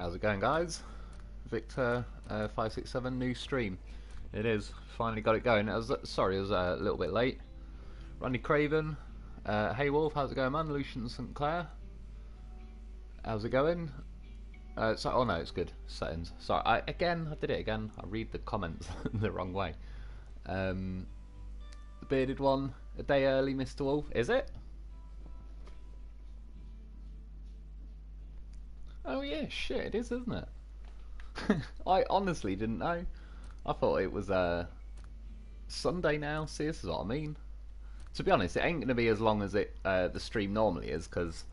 How's it going, guys? Victor 567 new stream. It is finally got it going. Sorry, it was a little bit late. Randy Craven, hey Wolf, how's it going, man? Lucian St Clair, how's it going? Oh no, it's good. Settings. Sorry, I did it again. I read the comments the wrong way. The bearded one, a day early, Mr. Wolf. Is it? Oh yeah, shit, it is, isn't it? I honestly didn't know. I thought it was Sunday now. See, this is what I mean. To be honest, it ain't going to be as long as the stream normally is, because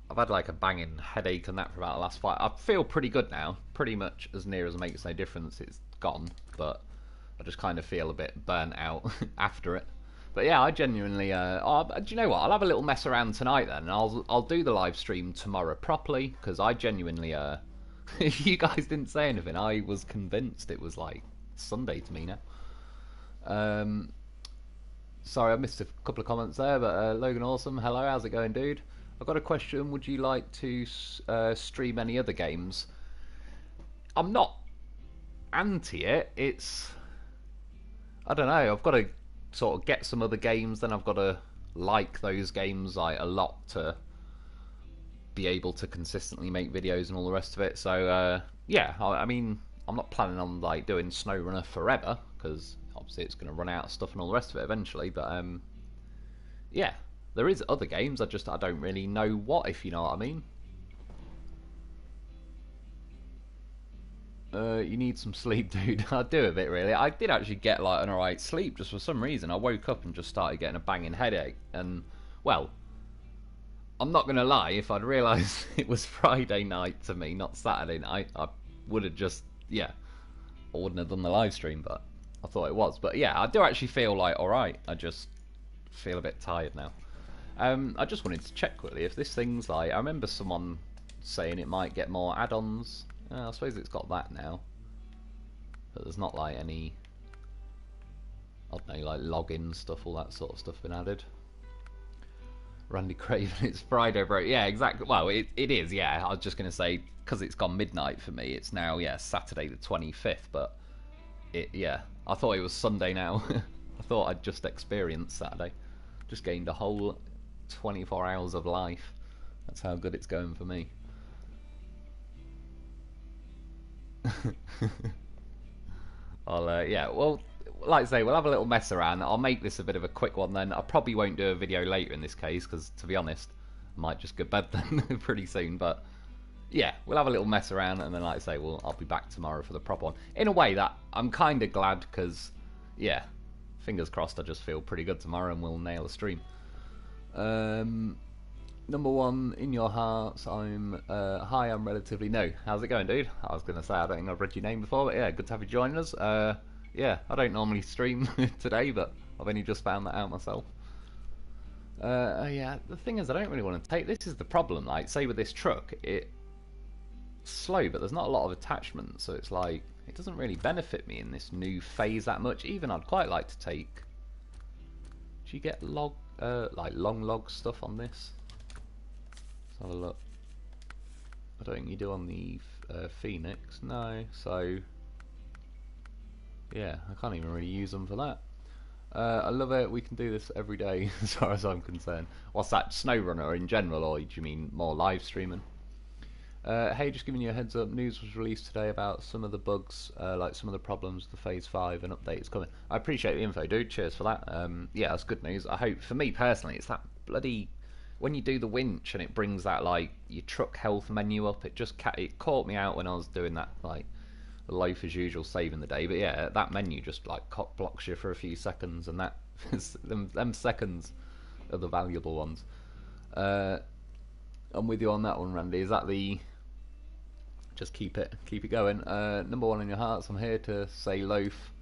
I've had like a banging headache and that for about the last 5. I feel pretty good now. Pretty much as near as makes no difference, it's gone. But I just kind of feel a bit burnt out after it. But yeah, I genuinely. Do you know what? I'll have a little mess around tonight then, and I'll do the live stream tomorrow properly, because I genuinely. You guys didn't say anything. I was convinced it was like Sunday to me now. Sorry, I missed a couple of comments there, but Logan Awesome, hello, how's it going, dude? I've got a question. Would you like to stream any other games? I'm not anti it. It's, I don't know. I've got to sort of get some other games, then I've got to like those games like a lot to be able to consistently make videos and all the rest of it. So yeah, I mean, I'm not planning on like doing SnowRunner forever, because obviously it's going to run out of stuff and all the rest of it eventually. But yeah, there is other games. I don't really know what, if you know what I mean. You need some sleep, dude. I do a bit, really. I did actually get like an alright sleep, just for some reason. I woke up and just started getting a banging headache, and well, I'm not going to lie, if I'd realised it was Friday night to me, not Saturday night, I would have just, yeah, I wouldn't have done the live stream, but I thought it was. But yeah, I do actually feel like alright. I just feel a bit tired now. I just wanted to check quickly if this thing's like, I remember someone saying it might get more add-ons. I suppose it's got that now, but there's not like any, I don't know, like login stuff, all that sort of stuff been added. Randy Craven, it's Friday, bro. Yeah, exactly. Well, it is, yeah. I was just going to say, because it's gone midnight for me, it's now, yeah, Saturday the 25th, but yeah, I thought it was Sunday now. I thought I'd just experienced Saturday. Just gained a whole 24 hours of life. That's how good it's going for me. Yeah, well, like I say, we'll have a little mess around. I'll make this a bit of a quick one then. I probably won't do a video later in this case, because to be honest, I might just go to bed then pretty soon. But yeah, we'll have a little mess around, and then like I say, I'll be back tomorrow for the proper one. In a way that I'm kind of glad, because yeah, fingers crossed, I just feel pretty good tomorrow and we'll nail the stream. Number one in your hearts, I'm hi, I'm relatively no. How's it going, dude? I was gonna say I don't think I've read your name before, but yeah, good to have you joining us. Yeah, I don't normally stream today, but I've only just found that out myself. Yeah, the thing is, I don't really want to take. This is the problem. Like, say with this truck, it's slow, but there's not a lot of attachment, so it's like it doesn't really benefit me in this new phase that much. Even I'd quite like to take. Do you get like long log stuff on this? Let's have a look. I don't think you do on the Phoenix, no. So yeah, I can't even really use them for that. I love it. We can do this every day, as far as I'm concerned. What's that, SnowRunner in general, or do you mean more live streaming? Hey, just giving you a heads up. News was released today about some of the bugs, like some of the problems. The Phase 5 and update is coming. I appreciate the info, dude. Cheers for that. Yeah, that's good news. I hope, for me personally, it's that bloody, when you do the winch and it brings that like your truck health menu up. It caught me out when I was doing that, like life as usual, saving the day. But yeah, that menu just like cock blocks you for a few seconds, and that them seconds are the valuable ones. I'm with you on that one, Randy. Is that the, just keep it going. Number one in your hearts, I'm here to say Loaf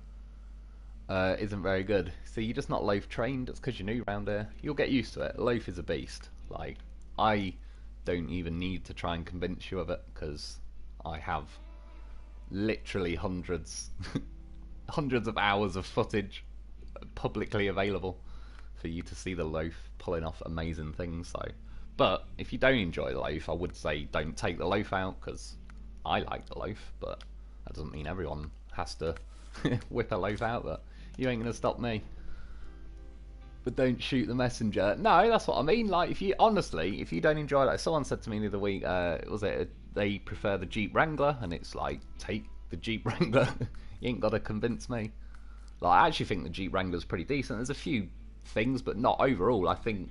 isn't very good. So you're just not Loaf trained. It's because you're new around here. You'll get used to it. Loaf is a beast. Like, I don't even need to try and convince you of it, because I have literally hundreds of hours of footage publicly available for you to see the Loaf pulling off amazing things. So, but if you don't enjoy the Loaf, I would say don't take the Loaf out, because I like the loaf, but that doesn't mean everyone has to whip a loaf out. But you ain't gonna stop me. But don't shoot the messenger. No, that's what I mean. Like, if you honestly, if you don't enjoy, like someone said to me the other week, was it they prefer the Jeep Wrangler, and it's like, take the Jeep Wrangler. You ain't got to convince me. Like, I actually think the Jeep Wrangler's pretty decent. There's a few things, but not overall. I think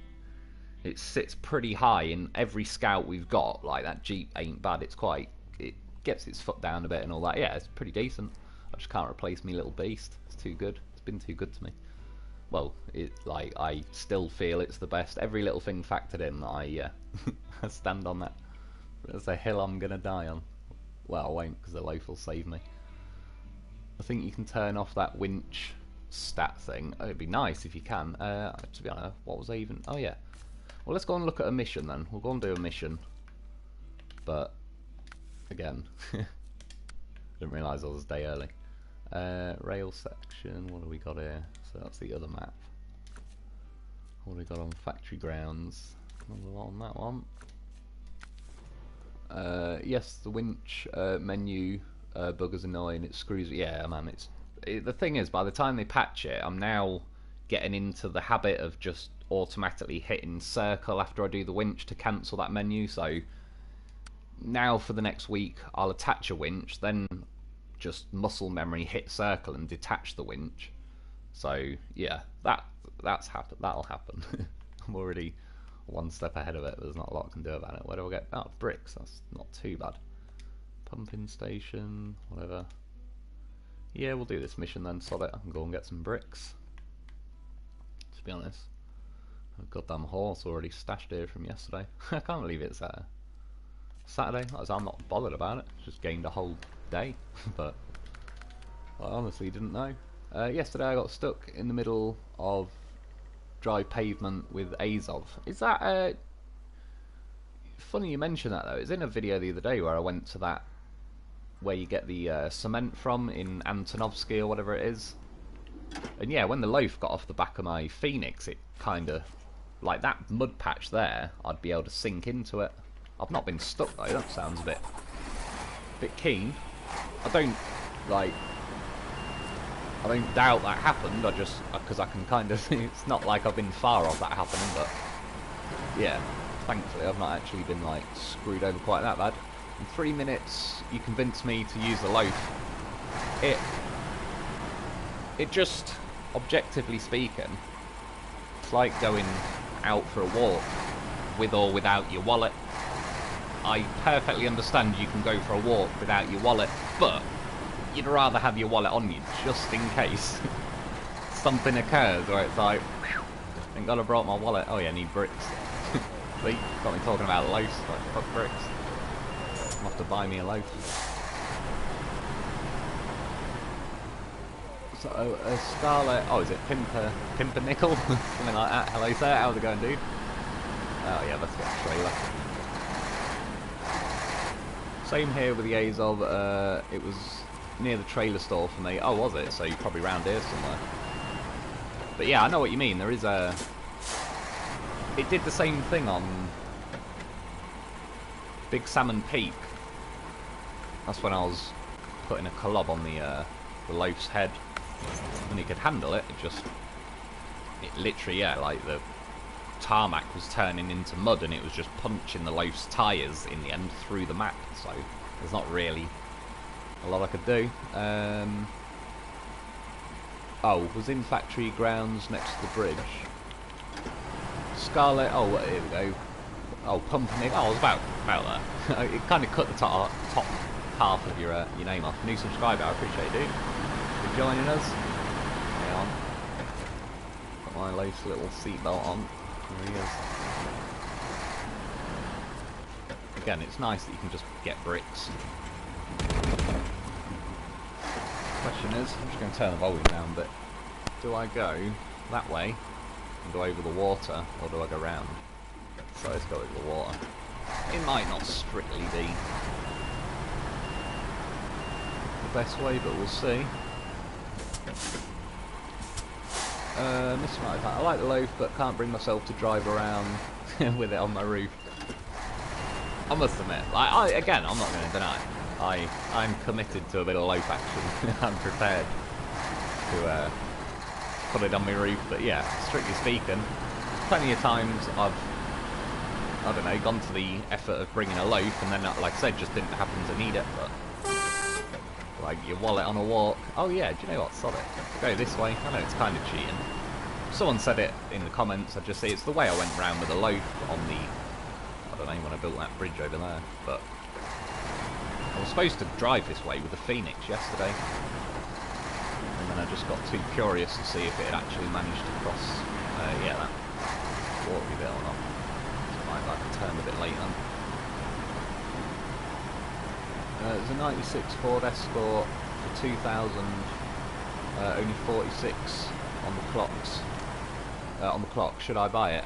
it sits pretty high in every Scout we've got. Like, that Jeep ain't bad. It gets its foot down a bit and all that. Yeah, it's pretty decent. I just can't replace me little beast. It's too good. It's been too good to me. Well, I still feel it's the best. Every little thing factored in, I stand on that. There's a hill I'm gonna die on. Well, I won't, because the loaf will save me. I think you can turn off that winch stat thing. Oh, it'd be nice if you can. To be honest, what was I even... Oh, yeah. Well, let's go and look at a mission then. We'll go and do a mission. But, again, didn't realise I was a day early. Rail section, what do we got here? So that's the other map. What do we got on factory grounds? Not a lot on that one. Yes, the winch menu bugger's annoying. It screws. Yeah, man. The thing is, by the time they patch it, I'm now getting into the habit of just automatically hitting circle after I do the winch to cancel that menu. So now for the next week, I'll attach a winch, then just muscle memory hit circle and detach the winch. So yeah, that'll happen. I'm already one step ahead of it. There's not a lot I can do about it. Where do I get? Oh, bricks. That's not too bad. Pumping station, whatever. Yeah, we'll do this mission then. Sod it. I can go and get some bricks. To be honest, I've got damn horse already stashed here from yesterday. I can't believe it's Saturday. I'm not bothered about it. Just gained a whole day, but I honestly didn't know. Yesterday I got stuck in the middle of dry pavement with Azov. Is that funny you mention that though? It's in a video the other day where I went to that where you get the cement from in Antonovsky or whatever it is. And yeah, when the loaf got off the back of my Phoenix, it kinda, like that mud patch there, I'd be able to sink into it. I've not been stuck though, that sounds a bit keen. I don't doubt that happened. I just, because I can kind of, it's not like I've been far off that happening, but yeah, thankfully I've not actually been like screwed over quite that bad. In 3 minutes, you convinced me to use the loaf. It just, objectively speaking, it's like going out for a walk with or without your wallet. I perfectly understand you can go for a walk without your wallet, but you'd rather have your wallet on you just in case something occurs where it's like, thank God I brought my wallet. Oh yeah, I need bricks. See, got me talking about loaves, like fuck bricks. I'll have to buy me a loaf. So a Scarlet, oh is it Pimpernickel? Something like that. Hello sir, how's it going dude? Oh yeah, let's get a trailer. Same here with the Azov, it was near the trailer store for me. Oh, was it? So you're probably round here somewhere. But yeah, I know what you mean. There is a... It did the same thing on Big Salmon Peak. That's when I was putting a colob on the loaf's head. When he could handle it, it literally, yeah, like the tarmac was turning into mud and it was just punching the loaf's tyres in the end through the map. So there's not really a lot I could do. Oh, was in factory grounds next to the bridge. Scarlet, oh, here we go. Oh, Pumpernickel, oh, I was about there. It kind of cut the top half of your name off. New subscriber, I appreciate it, dude. For joining us. Hang on. Got my lace little seatbelt on. There he is. Again, it's nice that you can just get bricks. Question is, I'm just going to turn the volume down a bit. Do I go that way and go over the water, or do I go round? So let's go over the water. It might not strictly be the best way, but we'll see. I like the loaf, but can't bring myself to drive around with it on my roof. I must admit, like, again, I'm not going to deny it. I'm committed to a bit of loaf action. I'm prepared to put it on my roof. But yeah, strictly speaking, plenty of times I've, I don't know, gone to the effort of bringing a loaf and then, like I said, just didn't happen to need it. But like your wallet on a walk. Oh yeah, do you know what? Sod it. Go this way. I know it's kind of cheating. Someone said it in the comments. I just say it's the way I went round with a loaf on the, I don't know, when I built that bridge over there. But I was supposed to drive this way with the Phoenix yesterday, and then I just got too curious to see if it had actually managed to cross, yeah, that watery bit or not. So I might have turned a bit late on. There's a 96 Ford Escort for 2,000, only 46 on the clocks. On the clock, should I buy it?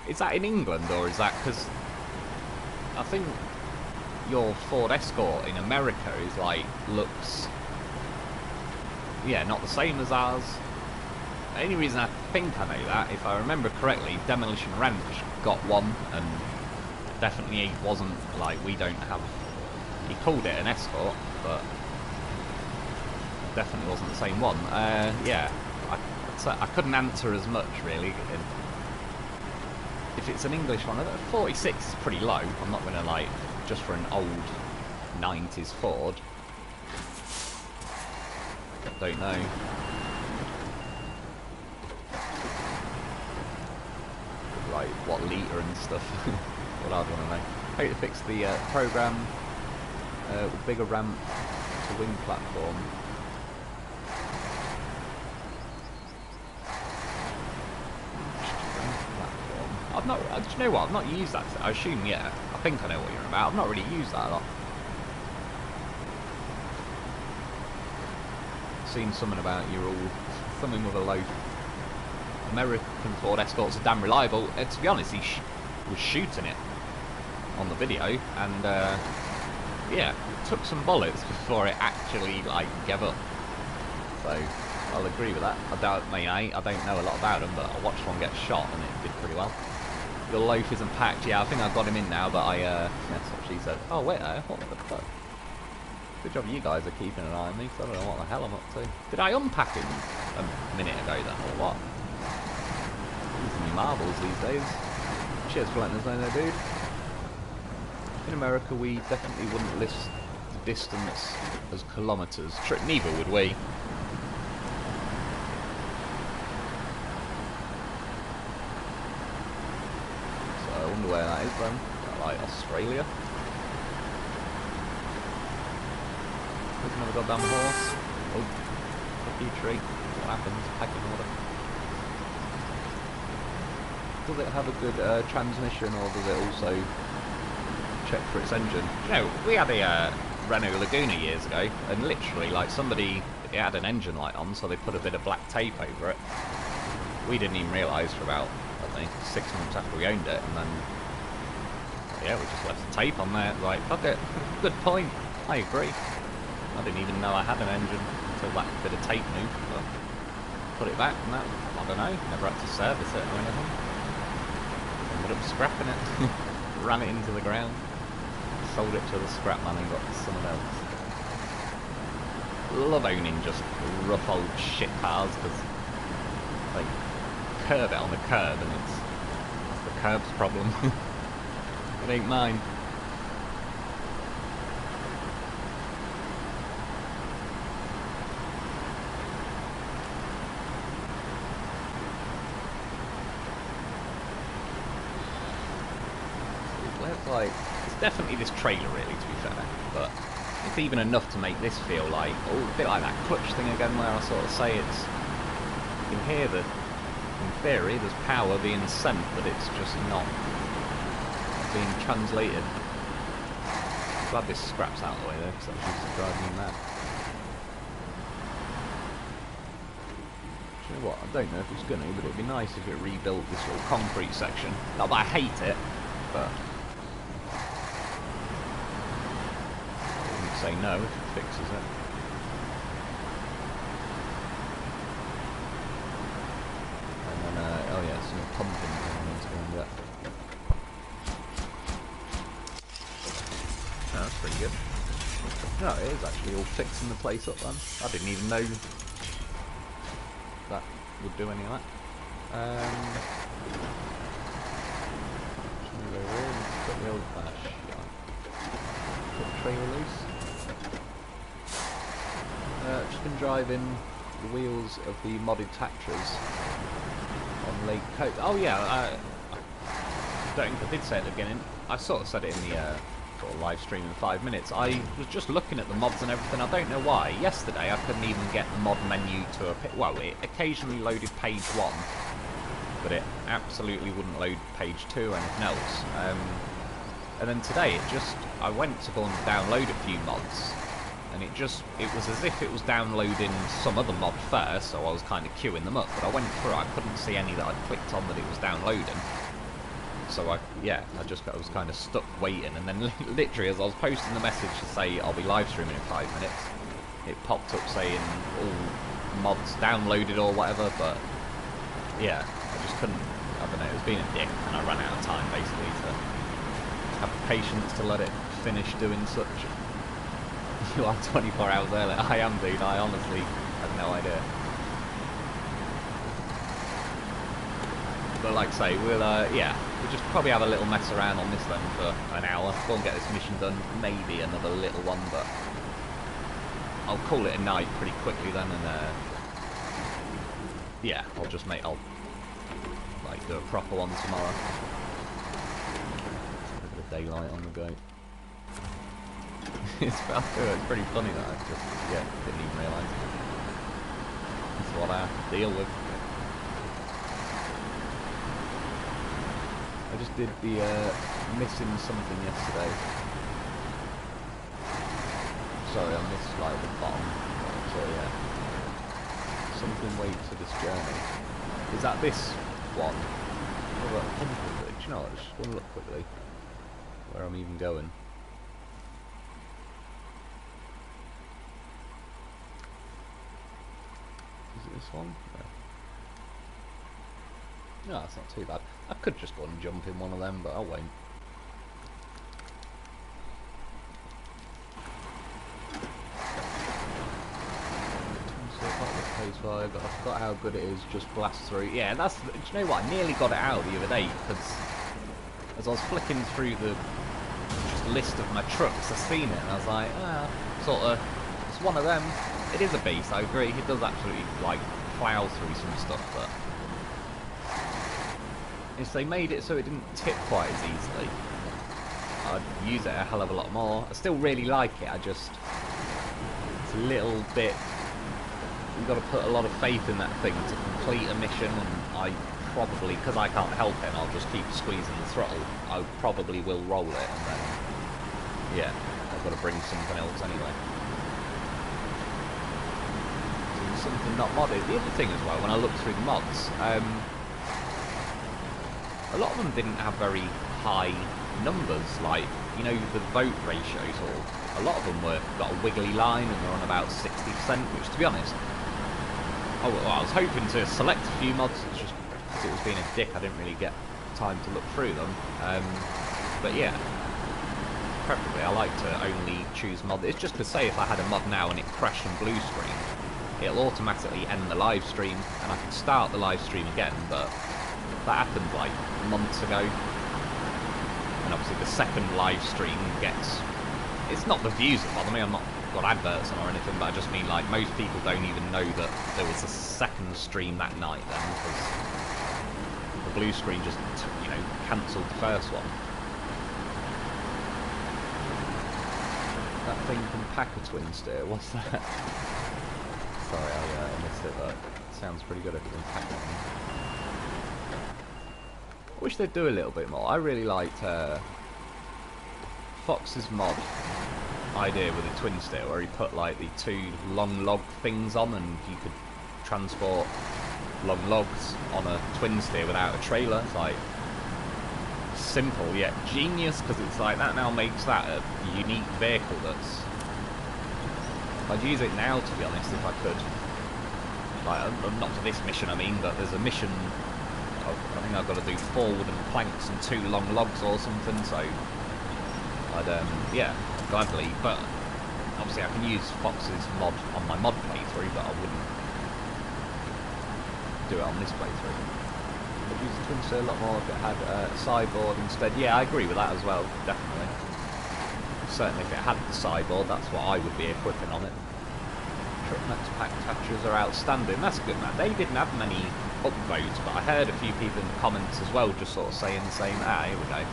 Is that in England, or is that because I think your Ford Escort in America is like, looks, yeah, not the same as ours. The only reason I think I know that, if I remember correctly, Demolition Ranch got one, and definitely wasn't, like, we don't have, he called it an Escort, but definitely wasn't the same one. Yeah, I couldn't answer as much, really. If it's an English one, 46 is pretty low. I'm not going to, like, just for an old 90s Ford. Don't know. Like, what litre and stuff. What I'd want to know. Hope to fix the program with bigger ramp to wing platform. I've not, do you know what, I've not used that, I assume, yeah, I think I know what you're about, I've not really used that a lot. Seen something about you're all, something with a loaf. American Ford Escorts are damn reliable. To be honest, he was shooting it on the video, and yeah, it took some bullets before it actually, like, gave up. So, I'll agree with that. I don't know a lot about them, but I watched one get shot, and it did pretty well. Your loaf isn't packed. Yeah, I think I've got him in now, but that's what she said. Oh, wait, what the fuck? Good job you guys are keeping an eye on me, because I don't know what the hell I'm up to. Did I unpack him a minute ago then, or what? Using me marbles these days. Cheers for letting us know there, dude. In America, we definitely wouldn't list the distance as kilometres. Neither would we. I wonder where that is then. Is that like Australia? There's another goddamn horse. Oh, fuck you, tree. What happens? Packing order. Does it have a good transmission, or does it also check for its engine? You know, we had a Renault Laguna years ago, and literally, like, somebody, it had an engine light on, so they put a bit of black tape over it. We didn't even realise for about, I think, 6 months after we owned it, and then, yeah, we just left the tape on there. Like, fuck it, good point, I agree. I didn't even know I had an engine until that bit of tape moved, but put it back, and that, I don't know, never had to service it or anything. Ended up scrapping it, ran it into the ground, sold it to the scrap man and got someone else. Love owning just rough old shit cars, because they curb it on the curb, and it's the curb's problem. It ain't mine. Like, it's definitely this trailer, really, to be fair, but it's even enough to make this feel like, oh, a bit like that clutch thing again, where I sort of say it's, you can hear that, in theory, there's power being sent, but it's just not being translated. Glad this scrap's out of the way though, because that used to drive me mad. Do you know what, I don't know if it's gonna, but it'd be nice if it rebuilt this little concrete section. Not that I hate it, but say no if it fixes it. And then, oh yeah, some pumping I need to go and get. pretty good. No, it is actually all fixing the place up then. I didn't even know that would do any of that. Just move over here and put the old put the trailer loose. Just been driving the wheels of the modded Tatras on Lake Coast. Oh yeah, I don't think I did say it at the beginning. I sort of said it in the sort of live stream in 5 minutes. I was just looking at the mods and everything. I don't know why. Yesterday I couldn't even get the mod menu to appear. Well, it occasionally loaded page 1, but it absolutely wouldn't load page 2 or anything else. And then today I went to go and download a few mods, and it was as if it was downloading some other mod first, so I was kind of queuing them up, but I went through, I couldn't see any that I'd clicked on that it was downloading. So I was kind of stuck waiting, and then literally as I was posting the message to say I'll be live streaming in 5 minutes, it popped up saying all mods downloaded or whatever, but yeah, I just couldn't, I don't know, it was being a dick, and I ran out of time basically to have the patience to let it finish doing such. You are 24 hours early. I am, dude, I honestly had no idea. But like I say, we'll just probably have a little mess around on this then for an hour. Go and get this mission done, maybe another little one, but I'll call it a night pretty quickly then, and yeah, I'll like do a proper one tomorrow. A bit of daylight on the go. It's pretty funny that I just didn't even realise. That's what I have to deal with. I just did the missing something yesterday. Sorry, I missed like the bottom. So yeah, something waits for this journey. Is that this one? Oh, that Pumpkin Bridge. You know, I just want to look quickly where I'm even going. Is it this one? No, that's not too bad. I could just go and jump in one of them, but I won't. Page 5, but I forgot how good it is, just blast through. Yeah, do you know what? I nearly got it out the other day, because as I was flicking through the list of my trucks, I seen it, and I was like, it's one of them. It is a beast, I agree. It does absolutely, like, plow through some stuff, but if they made it so it didn't tip quite as easily, I'd use it a hell of a lot more. I still really like it, it's a little bit, you've got to put a lot of faith in that thing to complete a mission, and I probably, because I can't help it, and I'll just keep squeezing the throttle, I probably will roll it, and then, yeah, I've got to bring something else anyway. So something not modded. The other thing as well, when I looked through the mods, a lot of them didn't have very high numbers, like, you know, the vote ratios, or a lot of them got a wiggly line and they're on about 60%, which, to be honest, I was hoping to select a few mods. It's just because it was being a dick, I didn't really get time to look through them. But yeah, preferably I like to only choose mod. It's just to say, if I had a mod now and it crashed and blue screen, it'll automatically end the live stream, and I can start the live stream again, but that happened like months ago, and obviously the second live stream it's not the views that bother me, I'm not got adverts on or anything, but I just mean, like, most people don't even know that there was a second stream that night then, because the blue screen just, you know, cancelled the first one. That thing can pack a twin steer, what's that? Sorry, I missed it, but it sounds pretty good if it can pack one. I wish they'd do a little bit more. I really liked Fox's mod idea with the twin steer, where he put like the 2 long log things on, and you could transport long logs on a twin steer without a trailer. It's like simple yet genius, because it's like that now makes that a unique vehicle. I'd use it now, to be honest, if I could. Like, not for this mission, I mean, but there's a mission. I think I've got to do 4 wooden planks and 2 long logs or something, so I'd, yeah, gladly, but obviously I can use Fox's mod on my mod playthrough, but I wouldn't do it on this playthrough. I'd use the twin steer a lot more if it had a sideboard instead. Yeah, I agree with that as well, definitely. Certainly if it had the sideboard, that's what I would be equipping on it. Truckmax pack attachers are outstanding. That's good, man. They didn't have many upvotes, but I heard a few people in the comments as well just sort of saying the same. Here we go.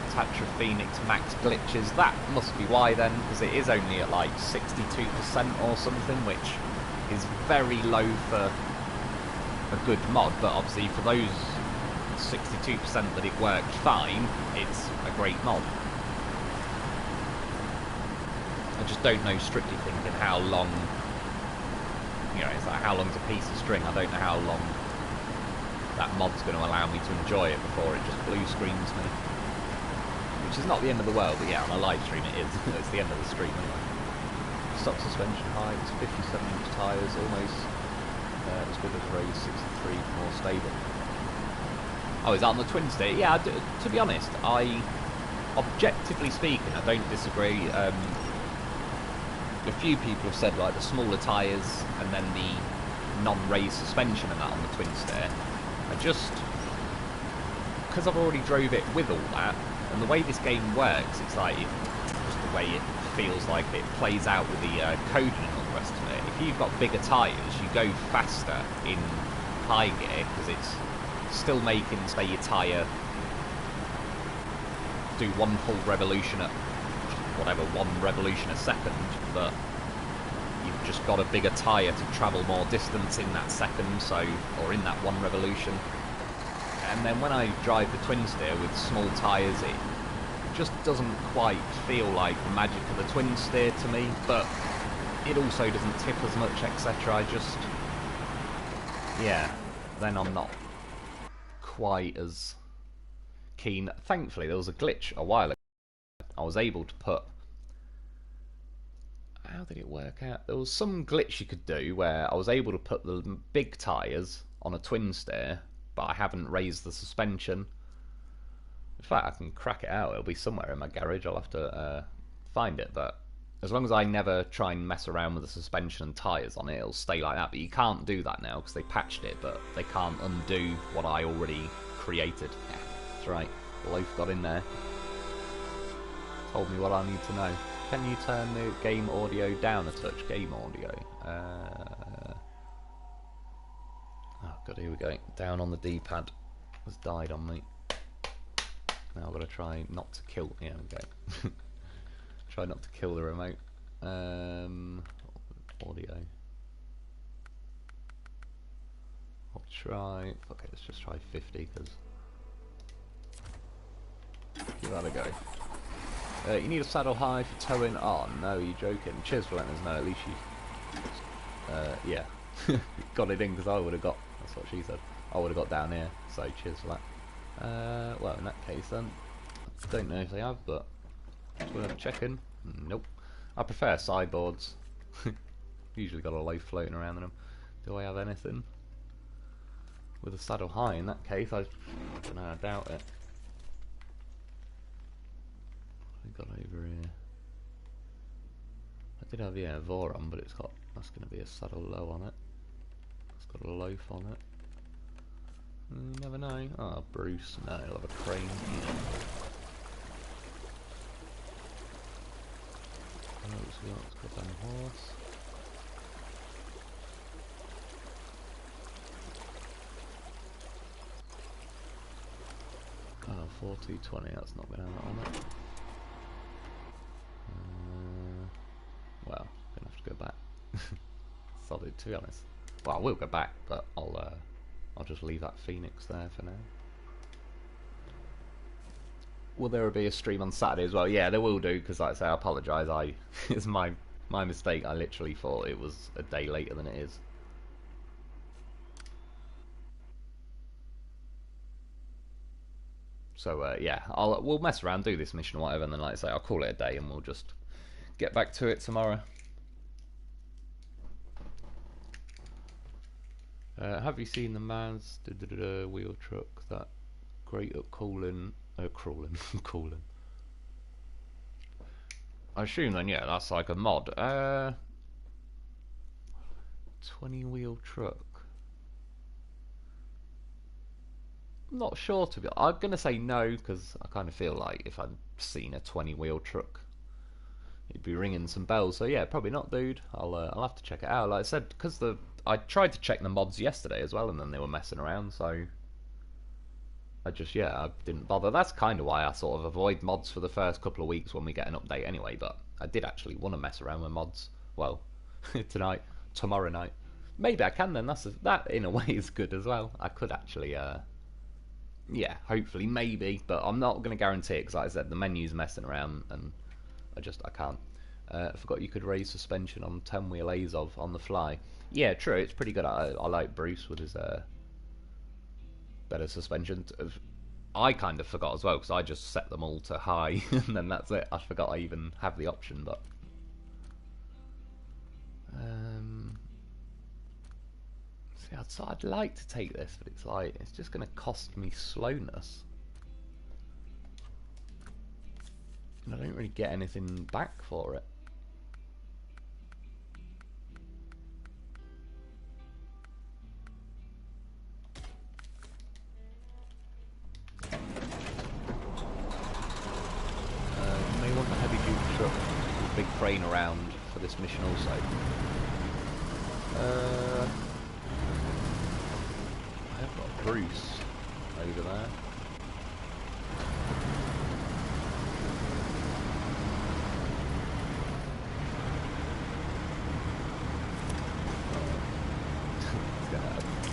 Attacher Phoenix Max glitches. That must be why then, because it is only at like 62% or something, which is very low for a good mod, but obviously for those 62% that it worked fine, it's a great mod. I just don't know, strictly thinking, how long, you know, it's like how long's a piece of string. I don't know how long that mod's going to allow me to enjoy it before it just blue screens me. Which is not the end of the world, but yeah, on a live stream it is. It's the end of the stream anyway. Stock suspension heights, 57-inch tyres, almost as good as a race 63, more stable. Oh, is that on the twin steer? Yeah, to be honest, objectively speaking, I don't disagree. A few people have said like the smaller tyres and then the non-raised suspension and that on the twin steer. I just, because I've already drove it with all that, and the way this game works, it's like just the way it feels like it plays out with the coding and all the rest of it. If you've got bigger tyres, you go faster in high gear because it's still making, say, your tyre do one full revolution at whatever, 1 revolution a second, but you've just got a bigger tyre to travel more distance in that second, so, or in that 1 revolution. And then when I drive the twin steer with small tyres, it just doesn't quite feel like the magic of the twin steer to me, but it also doesn't tip as much, etc. I just, yeah, then I'm not quite as keen. Thankfully, there was a glitch a while ago. I was able to put, how did it work out? There was some glitch you could do where I was able to put the big tyres on a twin steer, but I haven't raised the suspension. In fact, I can crack it out. It'll be somewhere in my garage. I'll have to find it, but as long as I never try and mess around with the suspension and tyres on it, it'll stay like that. But you can't do that now because they patched it, but they can't undo what I already created. Yeah, that's right. The loaf got in there. Told me what I need to know. Can you turn the game audio down a touch? Game audio. Oh god, here we go. Down on the D-pad. It's died on me. Now I've got to try not to kill. Here we go. Try not to kill the remote. Audio. I'll try. Okay, let's just try 50 because. Give that a go. You need a saddle high for towing on. No, you're joking. Cheers for letting us know. At least you, yeah, got it in because I would have got. That's what she said. I would have got down here. So cheers for that. Well, in that case then, I don't know if they have, but it's worth checking. Nope. I prefer sideboards. Usually got a loaf floating around in them. Do I have anything with a saddle high? In that case, I don't know. I doubt it. Got over here. I did have, yeah, Voron, but it's got, that's going to be a saddle low on it. It's got a loaf on it. You never know. Oh, Bruce. No, he'll have a crane. Yeah. Oh, it's got a horse. Oh, 4220, that's not going to have that on it. Well, I'm gonna have to go back. Solid, to be honest. Well, I will go back, but I'll just leave that Phoenix there for now. Will there be a stream on Saturday as well? Yeah, there will do, because like I say, I apologise. It's my mistake. I literally thought it was a day later than it is. So yeah, we'll mess around, do this mission or whatever, and then like I say, I'll call it a day, and we'll just get back to it tomorrow. Have you seen the Maz wheel truck? That great at crawling. I assume then, yeah, that's like a mod. 20-wheel truck. I'm not sure to be. I'm gonna say no because I kind of feel like if I'd seen a 20-wheel truck, it'd be ringing some bells. So yeah, probably not, dude. I'll have to check it out. Like I said, because I tried to check the mods yesterday as well, and then they were messing around. So I didn't bother. That's kind of why I sort of avoid mods for the first couple of weeks when we get an update anyway. But I did actually want to mess around with mods. Well, tomorrow night. Maybe I can then. That in a way is good as well. I could actually, yeah, hopefully, maybe, but I'm not going to guarantee it because, like I said, the menu's messing around and I can't. I forgot you could raise suspension on 10-wheel Azov on the fly. Yeah, true. It's pretty good. I like Bruce with his better suspension. I kind of forgot as well because I just set them all to high and then that's it. I forgot I even have the option, but see, I'd like to take this, but it's just going to cost me slowness, and I don't really get anything back for it. Big crane around for this mission also. I have got Bruce over there.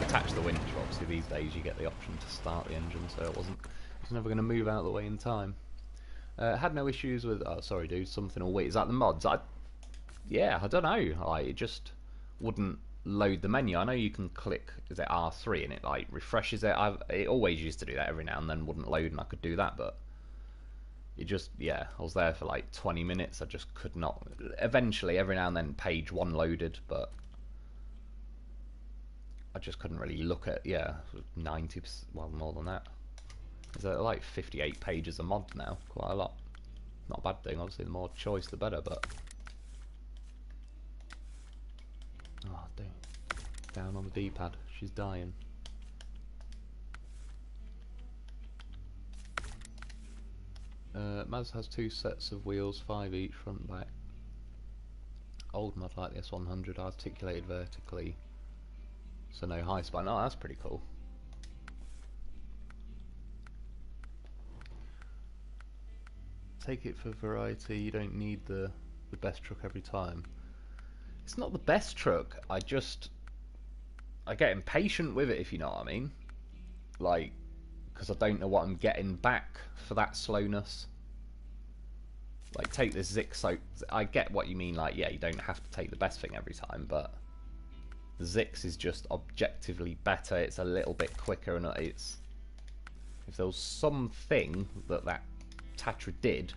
Attach the winch. Obviously these days you get the option to start the engine, so it was never going to move out of the way in time. Had no issues with. Oh, sorry, dude. Something all weird. Is that the mods? Yeah, I don't know. Like, it just wouldn't load the menu. I know you can click. Is it R3 and it like refreshes it? It always used to do that every now and then. Wouldn't load, and I could do that, but it just I was there for like 20 minutes. I just could not. Eventually, every now and then, page 1 loaded, but I just couldn't really look at 90%. Well, more than that. There's like 58 pages a mod now, quite a lot. Not a bad thing, obviously the more choice the better, but... Oh, dang. Down on the D-pad, she's dying. Maz has 2 sets of wheels, 5 each, front and back. Old mod like the S100, articulated vertically, so no high spine. Oh, that's pretty cool. Take it for variety. You don't need the best truck every time. It's not the best truck. I get impatient with it, if you know what I mean. Like, because I don't know what I'm getting back for that slowness. Like, take this Zix. So I get what you mean. Like, yeah, you don't have to take the best thing every time, but the Zix is just objectively better. It's a little bit quicker, and it's if there was something that Tatra did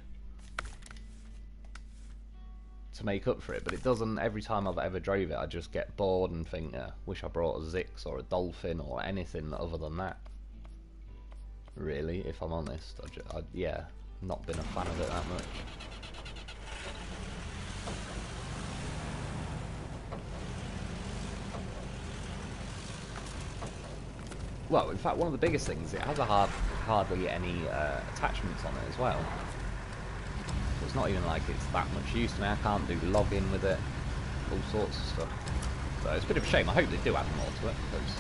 to make up for it, but it doesn't. Every time I've ever drove it, I just get bored and think, wish I brought a Zix or a Dolphin or anything other than that. Really, if I'm honest, not been a fan of it that much. Well, in fact, one of the biggest things, it has hardly any attachments on it as well. So it's not even like it's that much use to me. I can't do login with it, all sorts of stuff. So it's a bit of a shame. I hope they do add more to it, because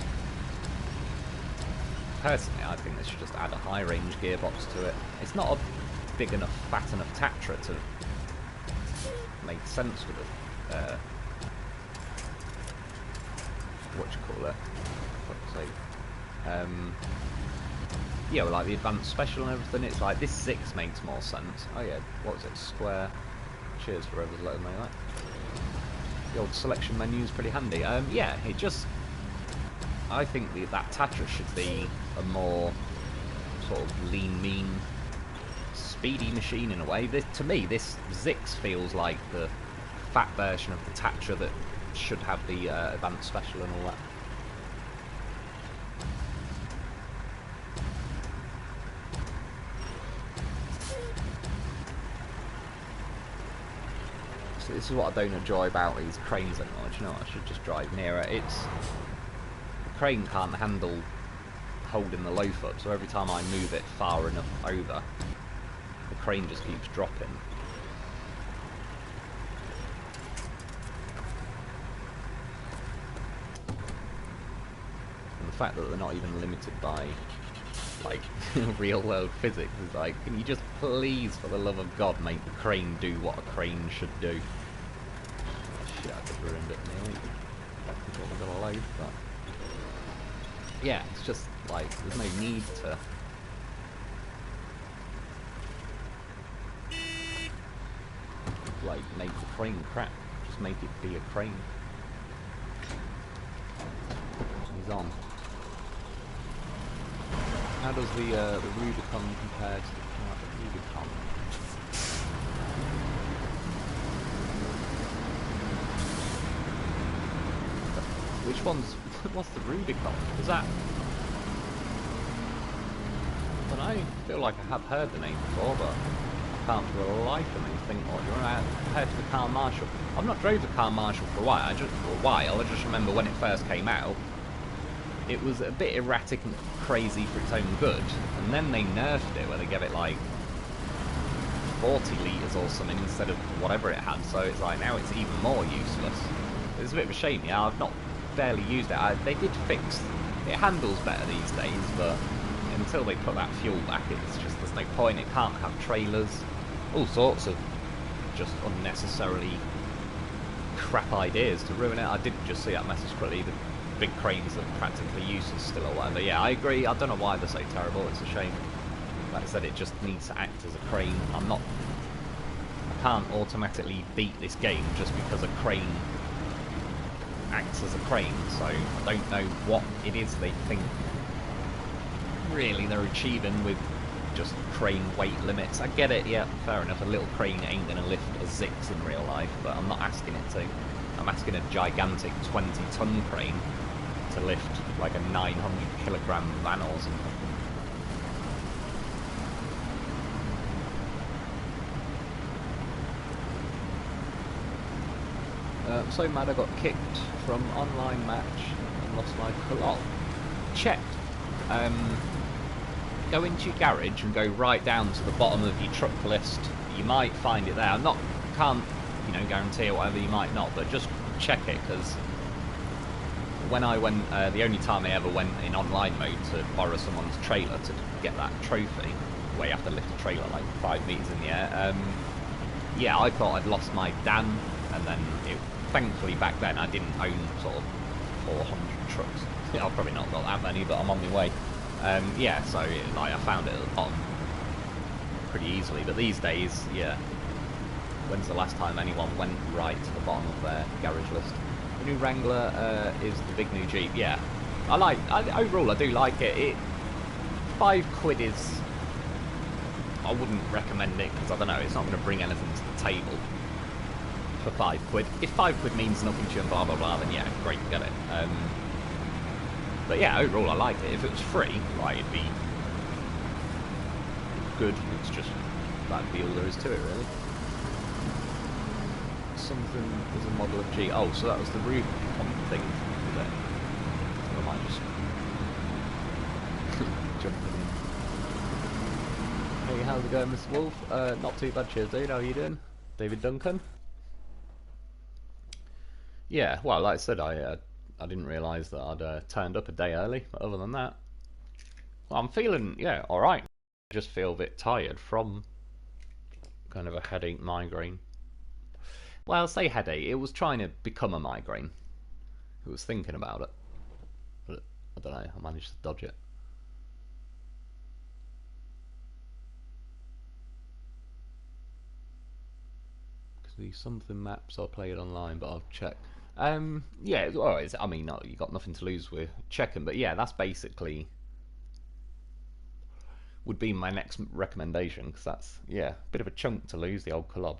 personally, I think they should just add a high-range gearbox to it. It's not a big enough, fat enough Tatra to make sense with it. What you call it? Fuck's sake. Yeah, well, like the advanced special and everything, it's like this 6 makes more sense. Oh yeah, what was it? Square. Cheers for whoever's letting me that. The old selection menu is pretty handy. Yeah, it just. I think that Tatra should be a more sort of lean, mean, speedy machine in a way. To me, this Zix feels like the fat version of the Tatra that should have the advanced special and all that. this is what I don't enjoy about these cranes anymore. Do you know what? I should just drive nearer. The crane can't handle holding the loaf up, so every time I move it far enough over, the crane just keeps dropping. And the fact that they're not even limited by like real world physics is like, can you just please, for the love of God, make the crane do what a crane should do? Oh, shit, I just ruined it nearly. That's what we're gonna load, but yeah, it's just like there's no need to like make the crane crap. Just make it be a crane. He's on. How does the Rubicon compare to the Rubicon? Which what's the Rubicon? Is that... I don't know, I feel like I have heard the name before, but I can't for the life of me think what you're on compared to the Car Marshall. I've not drove the Car Marshall for a while. I just remember when it first came out, it was a bit erratic and crazy for its own good, and then they nerfed it where they gave it like 40 litres or something instead of whatever it had, so it's like now it's even more useless. It's a bit of a shame, yeah, I've not barely used it. They did fix, it handles better these days, but until they put that fuel back, it's just, there's no point. It can't have trailers, all sorts of just unnecessarily crap ideas to ruin it. I did just see that message quickly, the big cranes are practically useless still or whatever. Yeah, I agree, I don't know why they're so terrible, it's a shame. Like I said, it just needs to act as a crane. I can't automatically beat this game just because a crane acts as a crane, so I don't know what it is they think really they're achieving with just crane weight limits. I get it, yeah, fair enough, a little crane ain't gonna lift a Zix in real life, but I'm not asking it to. I'm asking a gigantic 20-ton crane to lift like a 900-kilogram van or something. I'm so mad I got kicked from online match and lost my club. Checked. Go into your garage and go right down to the bottom of your truck list. You might find it there. Can't, you know, guarantee or whatever, you might not, but just check it, because when I went, the only time I ever went in online mode to borrow someone's trailer to get that trophy, where you have to lift a trailer like 5 meters in the air, yeah, I thought I'd lost my Dan, and then thankfully back then I didn't own sort of 400 trucks. I've probably not got that many, but I'm on my way. Yeah, so like I found it at the bottom pretty easily, but these days, yeah, when's the last time anyone went right to the bottom of their garage list? The new Wrangler is the big new Jeep, yeah. Overall I do like it. £5 is, I wouldn't recommend it, because I don't know, it's not going to bring anything to the table for £5. If £5 means nothing to you and blah blah blah, then yeah, great, get it. But yeah, overall I like it. If it was free, like, it'd be good. It's just, that'd be all there is to it, really. Something was a model of G. Oh, so that was the Rubicon thing, was it? Or am I just jumping in? Hey, how's it going, Mr. Wolf? Not too bad, cheers, dude. How are you doing? David Duncan? Yeah, well, like I said, I didn't realise that I'd turned up a day early, but other than that, well, I'm feeling, yeah, alright. I just feel a bit tired from kind of a headache migraine. Well, I'll say headache, it was trying to become a migraine. It was thinking about it. But I don't know, I managed to dodge it. Because these something maps I played online, but I'll check. Yeah, well, I mean, no, you got nothing to lose with checking, but yeah, that's basically would be my next recommendation, because that's, yeah, a bit of a chunk to lose, the old club.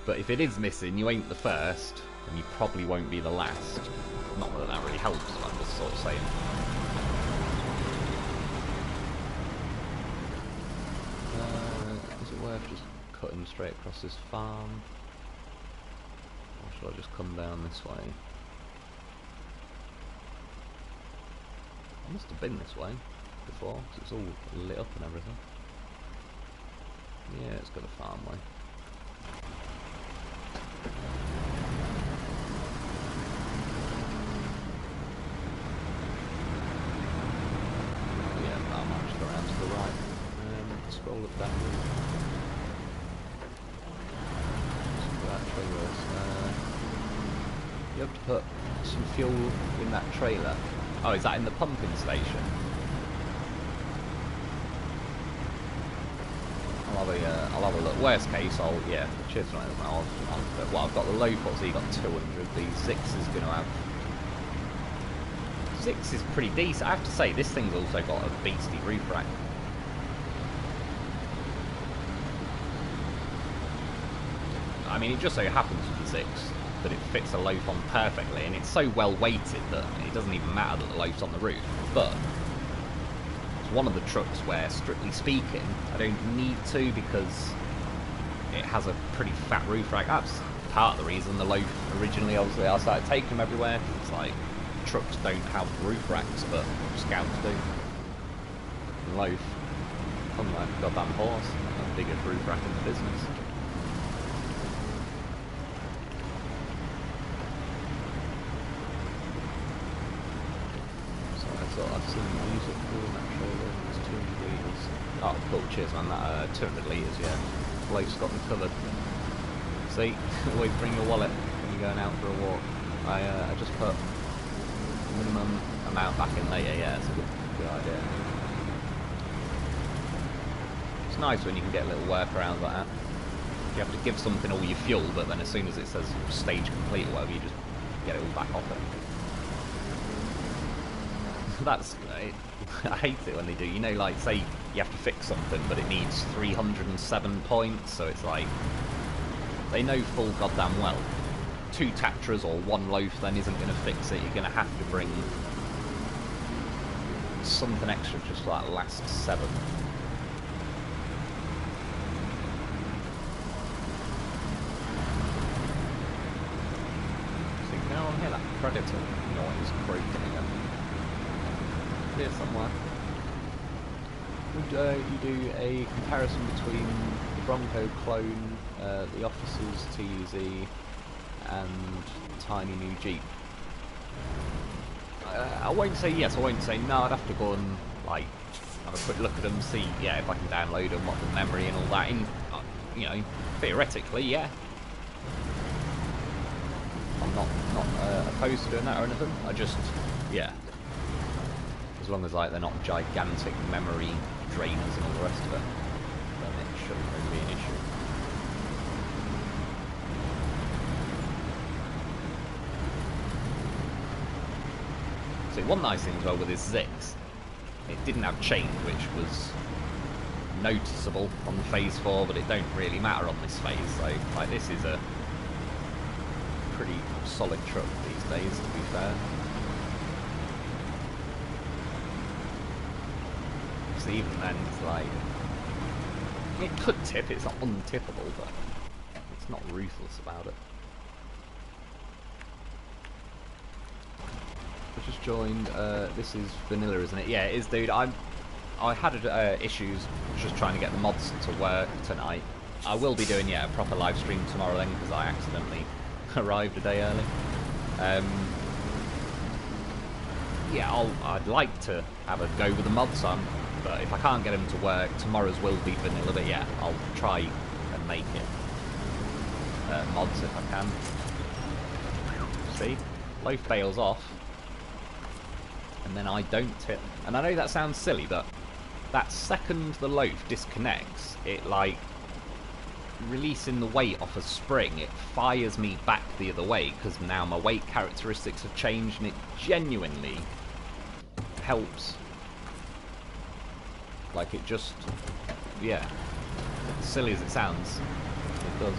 But if it is missing, you ain't the first, and you probably won't be the last. Not that that really helps, but I'm just sort of saying. Is it worth just cutting straight across this farm? Or should I just come down this way? I must have been this way before, because it's all lit up and everything. Yeah, it's got a farm way. Yeah, farm might just go around to the right. Scroll up downwards. You have to put some fuel in that trailer. Oh, is that in the pumping station? I'll have a look. Worst case, cheers for that. Well, I've got the low pot, so you got 200. The Zix is going to have. Zix is pretty decent. I have to say, this thing's also got a beastly roof rack. I mean, it just so happens with the Zix that it fits a loaf on perfectly, and it's so well weighted that it doesn't even matter that the loaf's on the roof. But it's one of the trucks where, strictly speaking, I don't need to because it has a pretty fat roof rack. That's part of the reason the loaf originally, obviously, I started taking them everywhere. It's like trucks don't have roof racks, but Scouts do. The loaf, unlike a goddamn horse, the biggest roof rack in the business. I've seen music in that trailer. It's 200 litres. Oh, cool, cheers man, that 200 litres, yeah. Loaf's got me covered. See, always bring your wallet when you're going out for a walk. I just put minimum amount back in later, yeah, it's a good idea. It's nice when you can get little workarounds like that. You have to give something all your fuel, but then as soon as it says stage complete or whatever, you just get it all back off it. That's I hate it when they do. You know, like say you have to fix something, but it needs 307 points, so it's like they know full goddamn well 2 Tatras or 1 loaf then isn't going to fix it. You're going to have to bring something extra just for that last 7. So you can now hear that Predator noise croaking again. Here somewhere. Would you do a comparison between the Bronco clone, the Officer's TZ, and the tiny new Jeep? I won't say yes, I won't say no. I'd have to go and like have a quick look at them, see if I can download them, what the memory and all that. And you know, theoretically, yeah. I'm not opposed to doing that or anything. I just as long as like they're not gigantic memory drainers and all the rest of it, then it shouldn't really be an issue. So one nice thing as well with this Zix, it didn't have change, which was noticeable on the Phase 4, but it don't really matter on this phase. So like this is a pretty solid truck these days, to be fair. Even then, it's like it could tip. It's not untippable, but it's not ruthless about it. I just joined. This is vanilla, isn't it? Yeah, it is, dude. I had issues just trying to get the mods to work tonight. I will be doing a proper live stream tomorrow then, because I accidentally arrived a day early. I'd like to have a go with the mods on. But if I can't get them to work, tomorrow's will be vanilla, but I'll try and make it mods if I can. See? Loaf bails off, and then I don't tip. And I know that sounds silly, but that second the loaf disconnects, it like releasing the weight off a spring, it fires me back the other way, because now my weight characteristics have changed, and it genuinely helps. Like it just, silly as it sounds, it does.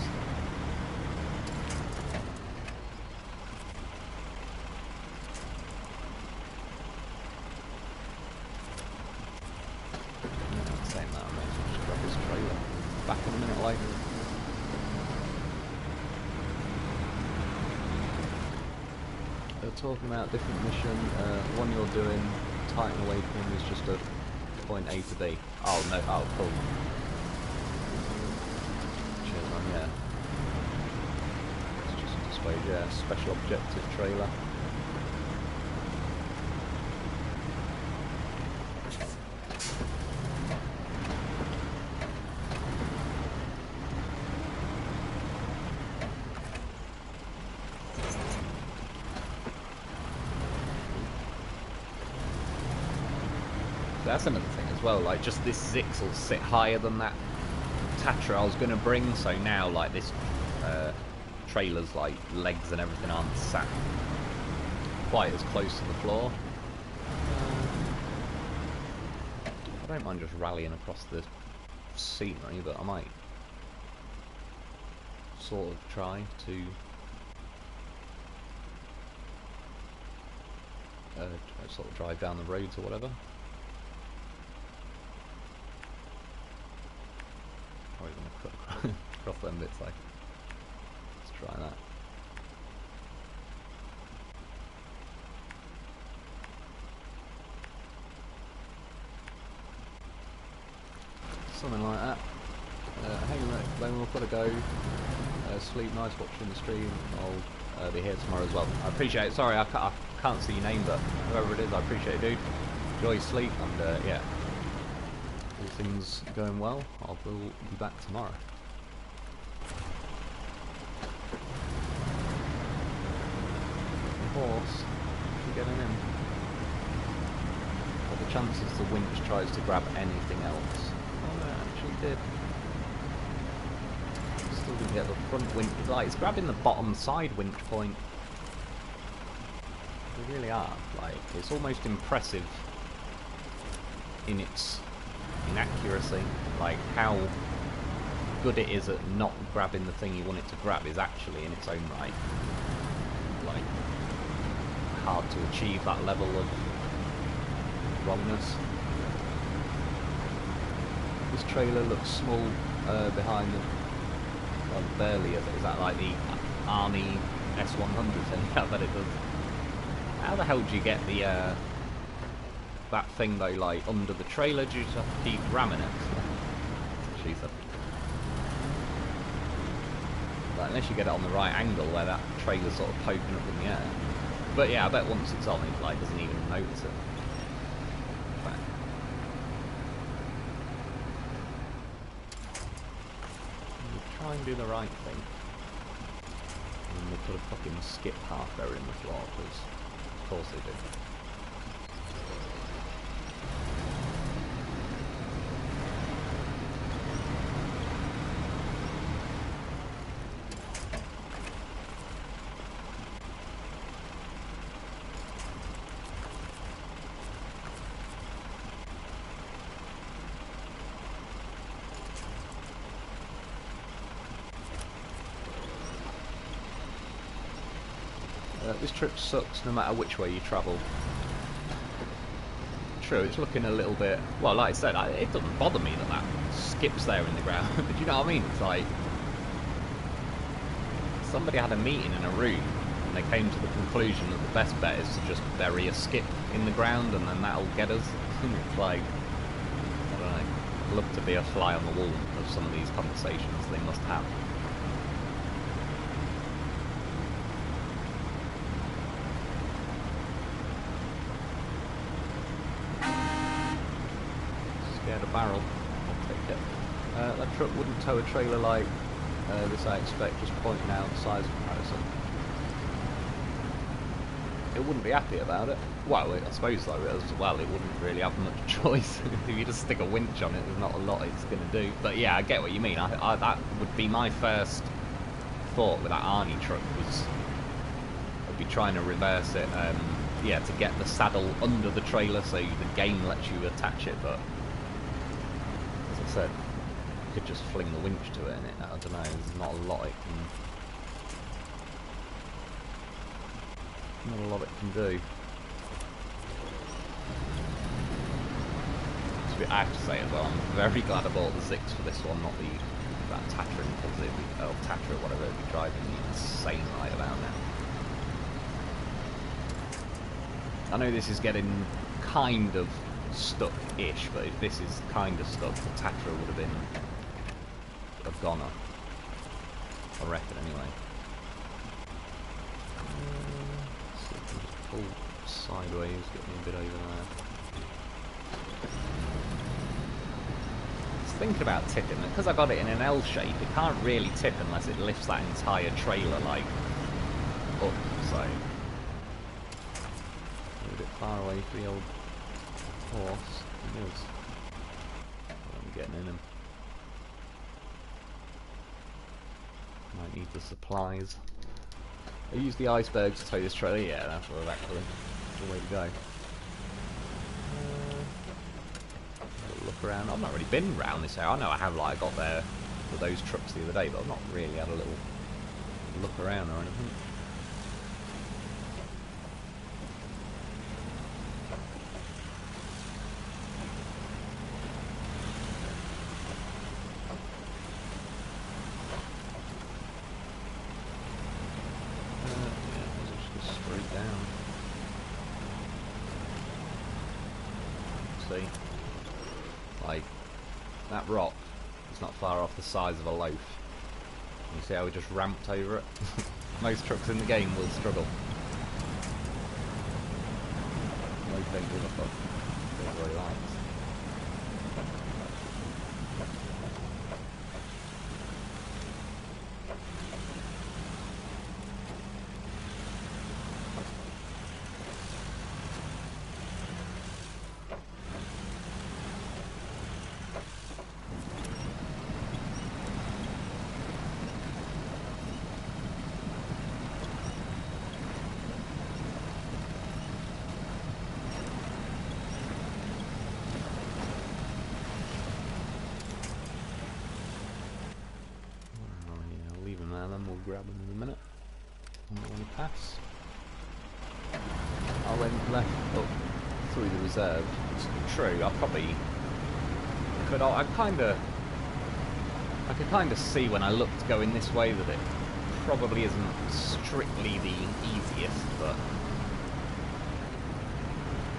Saying that, I might as well just grab this trailer. Back in a minute, like. They're talking about different mission. One you're doing, Titan Awakening, is just a point A to B. Oh no! Oh cool. Cheers, man. Yeah. It's just a display. Yeah, special objective trailer. That's another thing as well, like just this Zix will sit higher than that Tatra I was going to bring, so now like this trailer's like legs and everything aren't sat quite as close to the floor. I don't mind just rallying across the scenery, but I might sort of try to sort of drive down the roads or whatever. Probably going to cut across them bits, like, let's try that. Something like that. Hey Lone Wolf, gotta go. Sleep nice watching the stream. I'll be here tomorrow as well. I appreciate it. Sorry, I can't see your name, but whoever it is, I appreciate it, dude. Enjoy your sleep, and yeah. All things going well, I will be back tomorrow. The horse, you getting in? What are the chances the winch tries to grab anything else? Oh no, it actually did. Still didn't get the front winch. Like, it's grabbing the bottom side winch point. They really are. Like, it's almost impressive in its inaccuracy, like how good it is at not grabbing the thing you want it to grab is actually in its own right. Like, hard to achieve that level of wrongness. This trailer looks small behind the, well, barely. Is that like the Army S100 thing? I bet it does. How the hell do you get the that thing though, like under the trailer? Do you just have to keep ramming it? She said. Like, unless you get it on the right angle where that trailer's sort of poking up in the air. But yeah, I bet once it's on, it like doesn't even notice it. We'll try and do the right thing. And we'll put a fucking skip half there in the floor, because of course they do. This trip sucks no matter which way you travel. True, it's looking a little bit... Well, like I said, it doesn't bother me that skips there in the ground. But do you know what I mean? It's like... Somebody had a meeting in a room, and they came to the conclusion that the best bet is to just bury a skip in the ground, and then that'll get us. It's like... I don't know. I'd love to be a fly on the wall of some of these conversations they must have. A barrel, I'll take it. That truck wouldn't tow a trailer like this, I expect, just pointing out size comparison. It wouldn't be happy about it. Well, I suppose though, as well, it wouldn't really have much choice. If you just stick a winch on it, there's not a lot it's going to do. But yeah, I get what you mean. That would be my first thought with that Arnie truck, was I'd be trying to reverse it, yeah, to get the saddle under the trailer so the game lets you attach it, but said, you could just fling the winch to it and I don't know, there's not a lot it can do. I have to say as well, I'm very glad I bought the Zix for this one, not that Tatra Impulsive, or Tatra, whatever it'd be driving me insane right about now. I know this is getting kind of stuck-ish, but if this is kind of stuck, the Tatra would have gone up. I reckon, anyway. So I can just pull sideways, get me a bit over there. I was thinking about tipping it, because I got it in an L shape, it can't really tip unless it lifts that entire trailer, like, up, so... A bit far away for the old horse. He is. I'm getting in him. Might need the supplies. I use the icebergs to tow this trailer. Yeah, that's what actually the way to go. Look around. I've not really been round this area. I know I have, like, got there with those trucks the other day, but I've not really had a little look around or anything. Like, that rock is not far off the size of a loaf. You see how we just ramped over it? Most trucks in the game will struggle. Loaf don't give a fuck. That's what he likes. Grab them in a minute. I'm going to pass. I went left up through the reserve. It's true, I probably could. I could kind of see when I looked going this way that it probably isn't strictly the easiest, but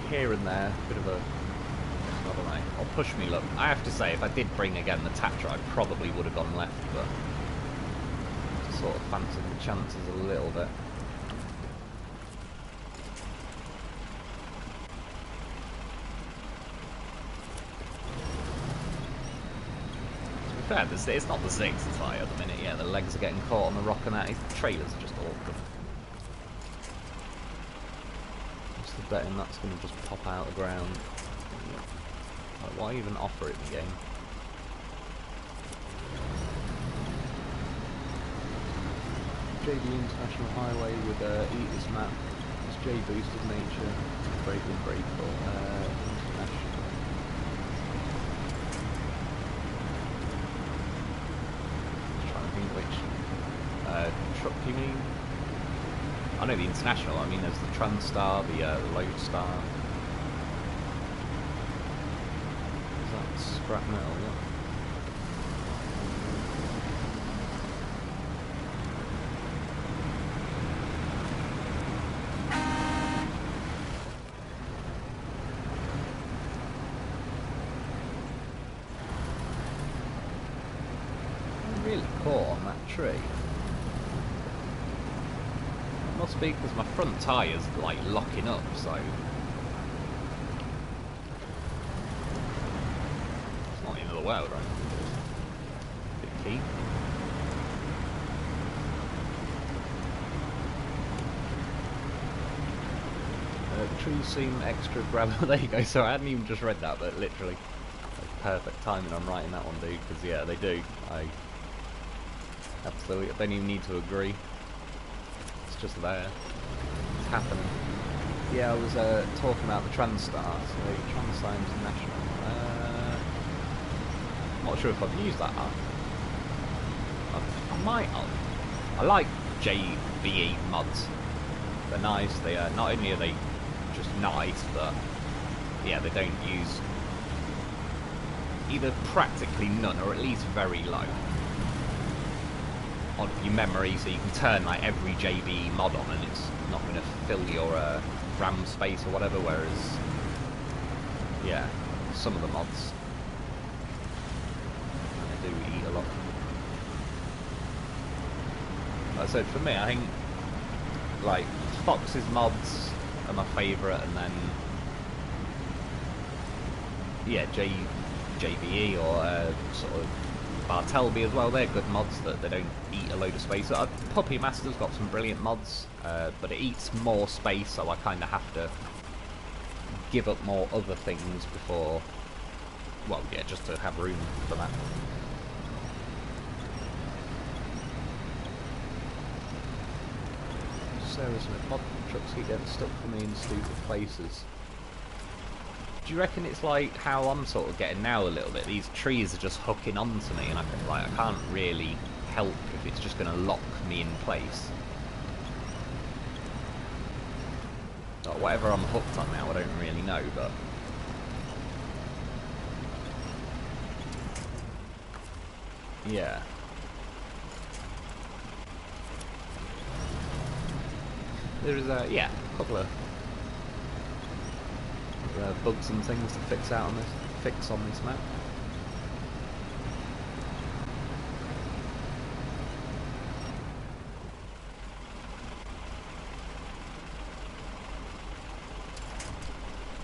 here and there, a bit of a, I don't know. I'll push me luck. I have to say, if I did bring again the Tatra, I probably would have gone left, but sort of fancied the chances a little bit. To be fair, it's not the Zigs that's like at the minute. Yeah, the legs are getting caught on the rock and that. The trailers are just awkward. What's the betting that's going to just pop out of the ground? Like, why even offer it in the game? JB International Highway with Eater's map. It's J boosted nature, bravely breakable. International. Just trying to think which truck you mean. I know the International. I mean, there's the Transtar, the Lodestar. Is that scrap metal? Yeah. Caught on that tree. It must be because my front tyre's like locking up, so it's not the end of the world, right? Bit key. The trees seem extra gravel. There you go. So I hadn't even just read that, but literally, like, perfect timing on writing that one, dude. Because yeah, they do. Absolutely, I don't even need to agree. It's just there. It's happening. Yeah, I was talking about the Transtar, so Transtar International. I'm not sure if I've used that app. I might have. I like JBE mods. They're nice. They are not only are they just nice, but yeah, they don't use either practically none or at least very low on your memory, so you can turn like every JBE mod on and it's not going to fill your RAM space or whatever, whereas, yeah, some of the mods, they do eat a lot. Like I said, for me, I think, like, Fox's mods are my favourite, and then, yeah, JVE or sort of Bartelby as well, they're good mods that they don't eat a load of space. Puppy Master's got some brilliant mods, but it eats more space, so I kind of have to give up more other things before, well, yeah, just to have room for that. Seriously, mod trucks keep getting stuck for me in stupid places. Do you reckon it's like how I'm sort of getting now a little bit? These trees are just hooking onto me, and I can't really help if it's just going to lock me in place. Like, whatever I'm hooked on now, I don't really know, but yeah. There's yeah, a couple of bugs and things to fix on this map.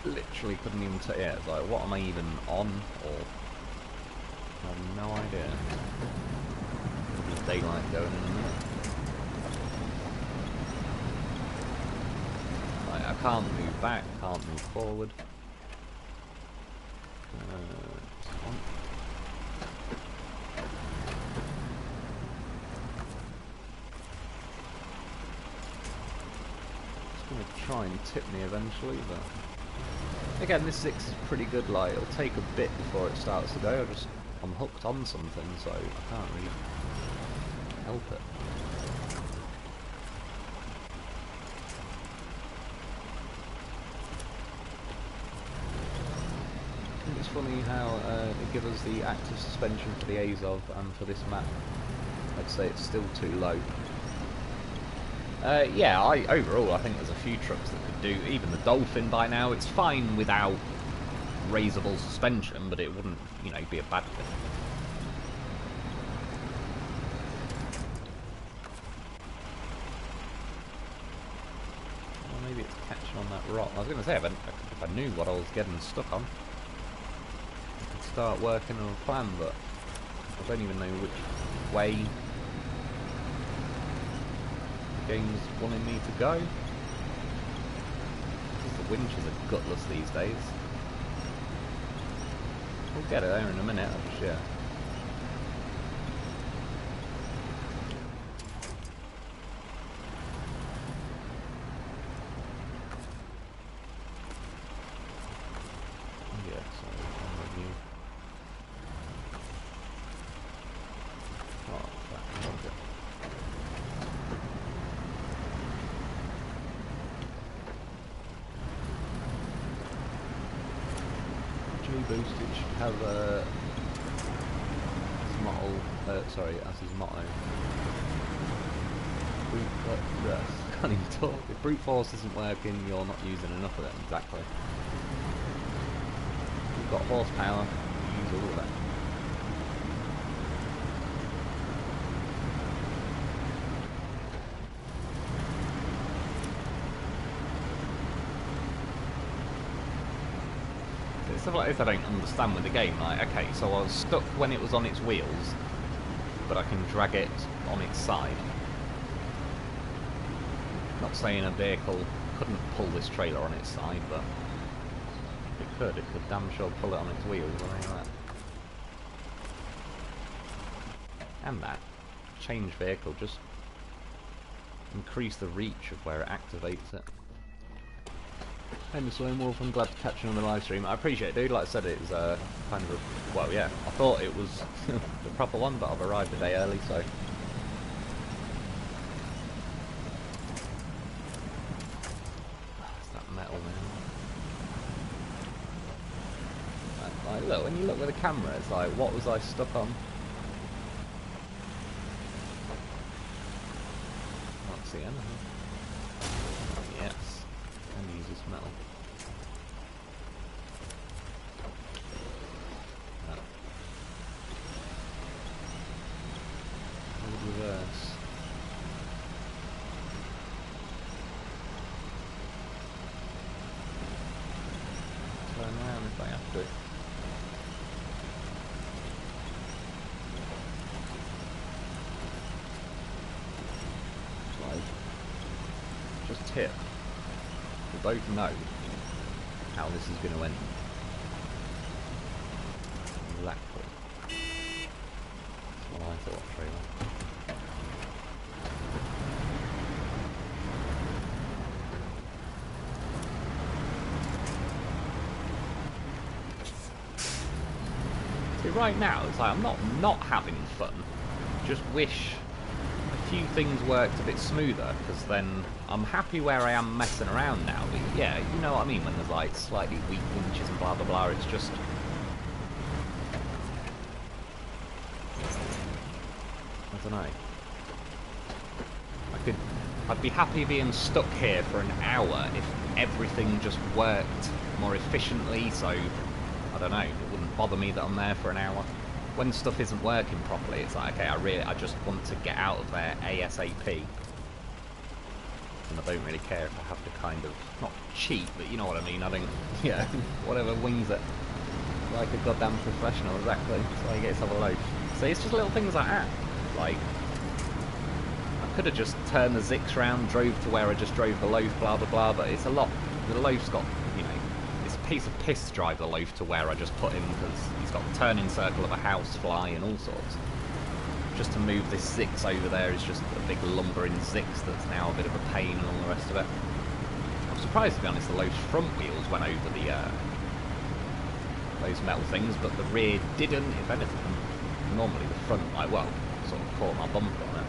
Literally couldn't even tell. Yeah, it's like, what am I even on? Or I have no idea. There's daylight going in a minute. I can't move back, can't move forward. It's going to try and tip me eventually, but again, this 6 is pretty good. Like, it'll take a bit before it starts to go. I'm hooked on something, so I can't really help it. It's funny how they give us the active suspension for the Azov, and for this map I'd say it's still too low. Yeah, overall I think there's a few trucks that could do, even the Dolphin by now. It's fine without raisable suspension, but it wouldn't, you know, be a bad thing. Well, maybe it's catching on that rock. I was going to say, if I knew what I was getting stuck on, start working on a plan, but I don't even know which way the game's wanting me to go. Because the winches are gutless these days. We'll get it there in a minute, I'm sure. Boost, it should have his motto, sorry, as his motto. I can't even talk. If brute force isn't working, you're not using enough of it. Exactly. You've got horsepower, you use all of that. Stuff like this I don't understand with the game. Like, okay, so I was stuck when it was on its wheels, but I can drag it on its side. Not saying a vehicle couldn't pull this trailer on its side, but it could damn sure pull it on its wheels or anything like that. And that change vehicle, just increase the reach of where it activates it. Hey Mr. Lone Wolf, I'm glad to catch you on the live stream. I appreciate it, dude. Like I said, it was kind of a, well, yeah, I thought it was the proper one, but I've arrived a day early, so. It's that metal, man. Like, look, when you look with the camera, it's like, what was I stuck on? Can't see anything. Yes. And use this metal. No. Hold reverse. Turn around if I have to. Just tip. We both know how this is going to end. Exactly. That's what I thought, trailer. See, right now, it's like I'm not having fun. Just wish a few things worked a bit smoother, because then I'm happy where I am messing around now. But yeah, you know what I mean, when there's like slightly weak winches and blah blah blah, it's just... I don't know. I'd be happy being stuck here for an hour if everything just worked more efficiently, so I don't know, it wouldn't bother me that I'm there for an hour. When stuff isn't working properly, it's like, okay, I just want to get out of there ASAP. And I don't really care if I have to kind of, not cheat, but you know what I mean, I don't, yeah, whatever wings it. Like a goddamn professional, exactly. That's why you get yourself a loaf. So it's just little things like that. Like, I could have just turned the Zix round, drove to where I just drove the loaf, blah blah blah, but it's a lot, the loaf's got, you know, it's a piece of piss to drive the loaf to where I just put him, because he's got the turning circle of a house fly and all sorts. Just to move this Zix over there is just a big lumbering Zix that's now a bit of a pain and all the rest of it. I'm surprised, to be honest, the loaf's front wheels went over the those metal things, but the rear didn't, if anything. Normally the front, like, well, sort of caught my bumper on it.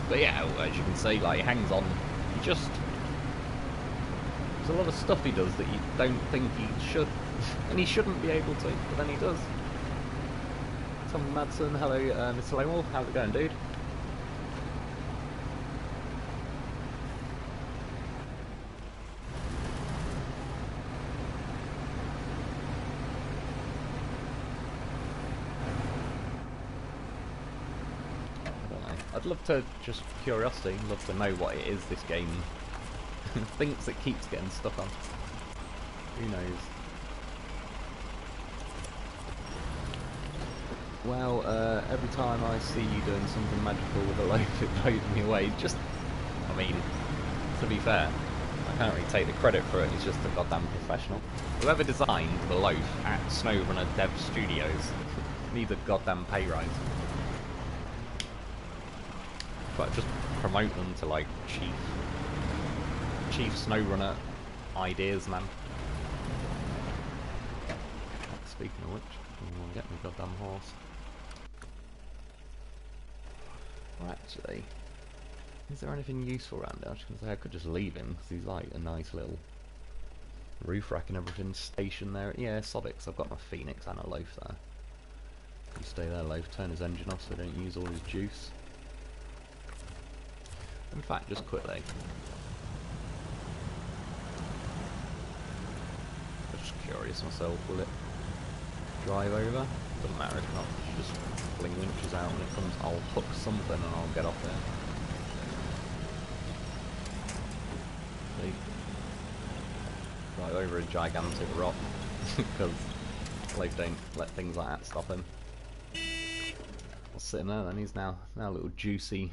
But yeah, as you can see, like, he hangs on. He just... There's a lot of stuff he does that you don't think he should. And he shouldn't be able to, but then he does. Tom Madsen, hello, Mr. Lone Wolf, how's it going, dude? I'd love to, just curiosity, love to know what it is this game thinks it keeps getting stuck on. Who knows? Well, every time I see you doing something magical with a loaf, it blows me away. Just, I mean, to be fair, I can't really take the credit for it, he's just a goddamn professional. Whoever designed the loaf at SnowRunner Dev Studios needs a goddamn pay rise. But just promote them to like chief SnowRunner ideas, man. Speaking of which, I'm gonna get my goddamn horse. Or actually, is there anything useful around there? I was gonna say I could just leave him because he's like a nice little roof rack and everything stationed there. Yeah, Sodics. I've got my Phoenix and a loaf there. You stay there, loaf. Turn his engine off so I don't use all his juice. In fact, just quickly. I'm just curious myself, will it drive over? Doesn't matter if not, just fling winches out when it comes, I'll hook something and I'll get off there. See? Drive over a gigantic rock, because Loaf don't let things like that stop him. I'll sit him there then, he's now a little juicy